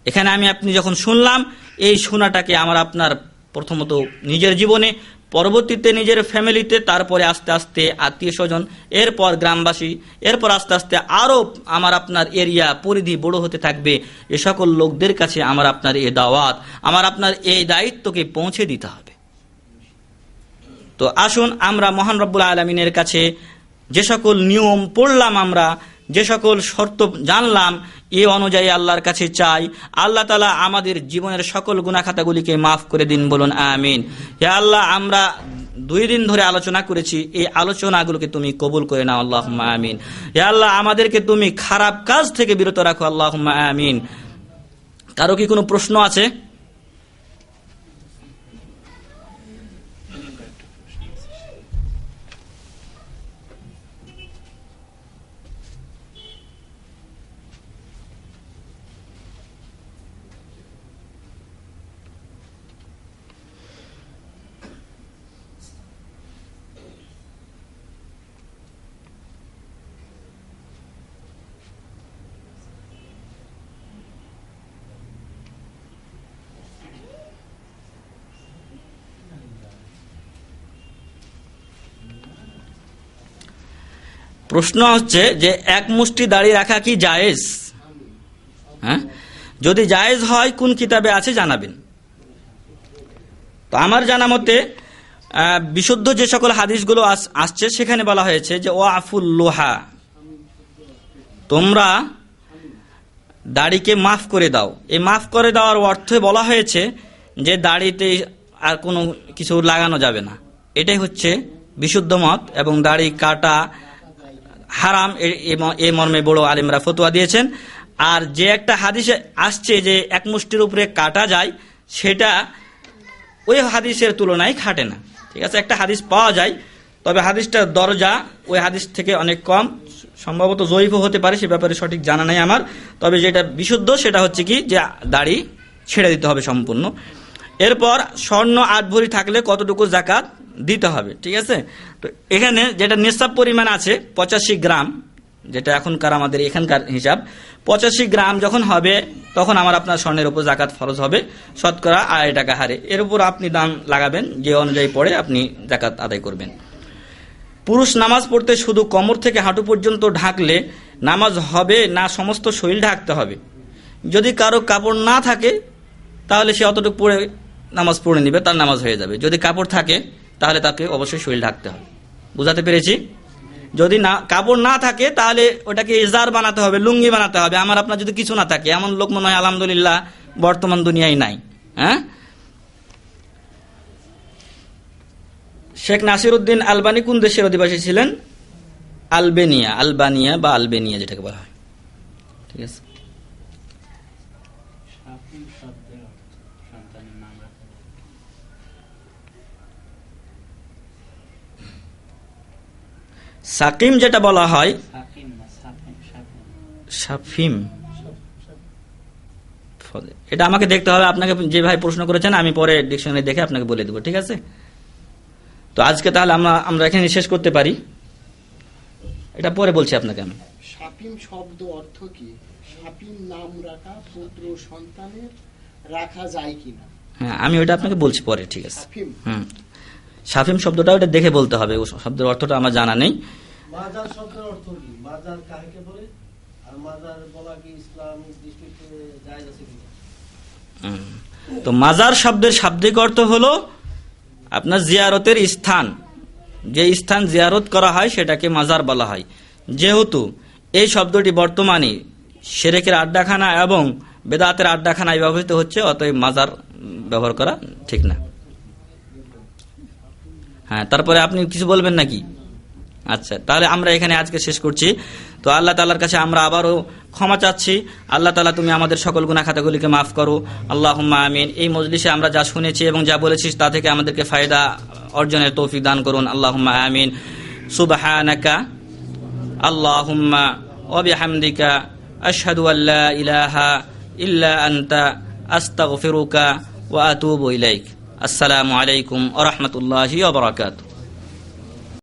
S1: এখানে আমি আপনি যখন শুনলাম, এই শোনাটাকে আমার আপনার প্রথমত নিজের জীবনে, পরবর্তীতে নিজের ফ্যামিলিতে, তারপরে আস্তে আস্তে আত্মীয় স্বজন, এরপর গ্রামবাসী, এরপর আস্তে আস্তে আরো আমার আপনার এরিয়া পরিধি বড় হতে থাকবে। এ সকল লোকদের কাছে আমার আপনার এই দাওয়াত, আমার আপনার এই দায়িত্বকে পৌঁছে দিতে হবে। তো আসুন আমরা মহান রব্বুল আলামিনের কাছে যে সকল নিয়ম পড়লাম, আমরা যে সকল শর্ত জানলাম, এ অনুযায়ী আল্লাহর কাছে চাই আল্লাহ তাআলা আমাদের জীবনের সকল গুনাহ খাতাগুলিকে মাফ করে দিন, বলুন আমিন। হে আল্লাহ, আমরা 2 দিন ধরে আলোচনা করেছি, এই আলোচনাগুলোকে তুমি কবুল করে নাও, আল্লাহুম্মা আমিন। হে আল্লাহ, আমাদেরকে তুমি খারাপ কাজ থেকে বিরত রাখো, আল্লাহুম্মা আমিন। কারো কি কোনো প্রশ্ন আছে? প্রশ্ন হচ্ছে যে এক মুষ্টি দাড়ি রাখা কি জায়েজ? হ্যাঁ, যদি জায়েজ হয় কোন কিতাবে আছে জানাবেন। তো আমার জানা মতে বিশুদ্ধ যে সকল হাদিসগুলো আসছে সেখানে বলা হয়েছে যে ওয়াফুল লোহা, তোমরা দাড়িকে মাফ করে দাও। এই মাফ করে দেওয়ার অর্থে বলা হয়েছে যে দাড়িতে আর কোনো কিছু লাগানো যাবে না, এটাই হচ্ছে বিশুদ্ধ মত, এবং দাড়ি কাটা হারাম এ মর্মে বড় আলেমরা ফতোয়া দিয়েছেন। আর যে একটা হাদিসে আসছে যে এক মুষ্টির উপরে কাটা যায়, সেটা ওই হাদিসের তুলনায় খাটে না। ঠিক আছে, একটা হাদিস পাওয়া যায়, তবে হাদিসটার দরজা ওই হাদিস থেকে অনেক কম, সম্ভবত জয়ীফও হতে পারে, সে ব্যাপারে সঠিক জানা নেই আমার। তবে যেটা বিশুদ্ধ সেটা হচ্ছে কি যে দাড়ি ছেড়ে দিতে হবে সম্পূর্ণ। এরপর স্বর্ণ 8 ভরি থাকলে কতটুকু যাকাত দিতে হবে। ঠিক আছে, তো এখানে যেটা নিসাব পরিমাণ আছে 85 গ্রাম, যেটা এখনকার আমাদের এখানকার হিসাব, 85 গ্রাম যখন হবে তখন আমার আপনার স্বর্ণের উপর যাকাত ফরজ হবে শতকরা 2.5 টাকা হারে। এর উপর আপনি দাম লাগাবেন, যে অনুযায়ী পড়ে আপনি যাকাত আদায় করবেন। পুরুষ নামাজ পড়তে শুধু কোমর থেকে হাঁটু পর্যন্ত ঢাকলে নামাজ হবে না সমস্ত শরীর ঢাকতে হবে? যদি কারো কাপড় না থাকে তাহলে সে অতটুকু পরে নামাজ পড়ে নিবে, তার নামাজ হয়ে যাবে। যদি কাপড় থাকে তাহলে তাকে অবশ্যই শরীর ঢাকতে হবে। বুঝাতে পেরেছি? যদি না কাপড় না থাকে তাহলে ওটাকে ইজার বানাতে হবে, লুঙ্গি বানাতে হবে। আমার আপনার যদি কিছু না থাকে, এমন লোক মনে হয় আলহামদুলিল্লাহ বর্তমান দুনিয়ায় নাই। হ্যাঁ, শেখ নাসিরউদ্দিন আলবানী কোন দেশের অধিবাসী ছিলেন? আলবানিয়া বা আলবেনিয়া যেটাকে বলা হয়। ঠিক আছে, সাকিম যেটা বলা হয়, সাফিম, এটা আমাকে দেখতে হবে। আপনাকে যে ভাই প্রশ্ন করেছেন আমি পরে ডিকশনারি দেখে আপনাকে বলে দেবো। ঠিক আছে, তো আজকে তাহলে আমরা এখানে শেষ করতে পারি, এটা পরে বলছি আপনাকে আমি।
S2: শাফিম শব্দ অর্থ কি? শাফিম নাম রাখা পুত্র সন্তানের রাখা যায় কিনা?
S1: হ্যাঁ, আমি ওটা আপনাকে বলছি পরে। ঠিক আছে, শাফিম শব্দটা ওটা দেখে বলতে হবে, ও শব্দের অর্থটা আমার জানা নেই।
S3: মাজার শব্দের অর্থ কি? মাজার কাকে বলে? আর মাজার বলা কি ইসলামিক দৃষ্টিতে জায়েজ আছে কিনা?
S1: তো মাজার শব্দের শাব্দিক অর্থ হলো আপনার জিয়ারতের স্থান, যে স্থান জিয়ারত করা হয় সেটাকে মাজার বলা হয়। যেহেতু এই শব্দটি বর্তমানে শিরকের আড্ডাখানা এবং বেদাতের আড্ডাখানায় ব্যবহৃত হচ্ছে, অতএব মাজার ব্যবহার করা ঠিক না। হ্যাঁ, তারপরে আপনি কিছু বলবেন নাকি? আচ্ছা, তাহলে আমরা এখানে আজকে শেষ করছি। তো আল্লাহ তাআলার কাছে আমরা আবারও ক্ষমা চাচ্ছি। আল্লাহ তাআলা তুমি আমাদের সকল গুনাহ খাতাগুলিকে মাফ করো, আল্লাহুম্মা আমিন। এই মজলিসে আমরা যা শুনেছি এবং যা বলেছি তা থেকে আমাদেরকে ফায়দা অর্জনের তৌফিক দান করুন, আল্লাহুম্মা আমিন। সুবহানাকা আল্লাহুম্মা ওয়া বিহামদিকা আশহাদু আল্লা ইলাহা ইল্লা আনতা আস্তাগফিরুকা ওয়া আতুবু ইলাইক। আসসালামু আলাইকুম ওয়া রাহমাতুল্লাহি ওয়া বারাকাতুহু।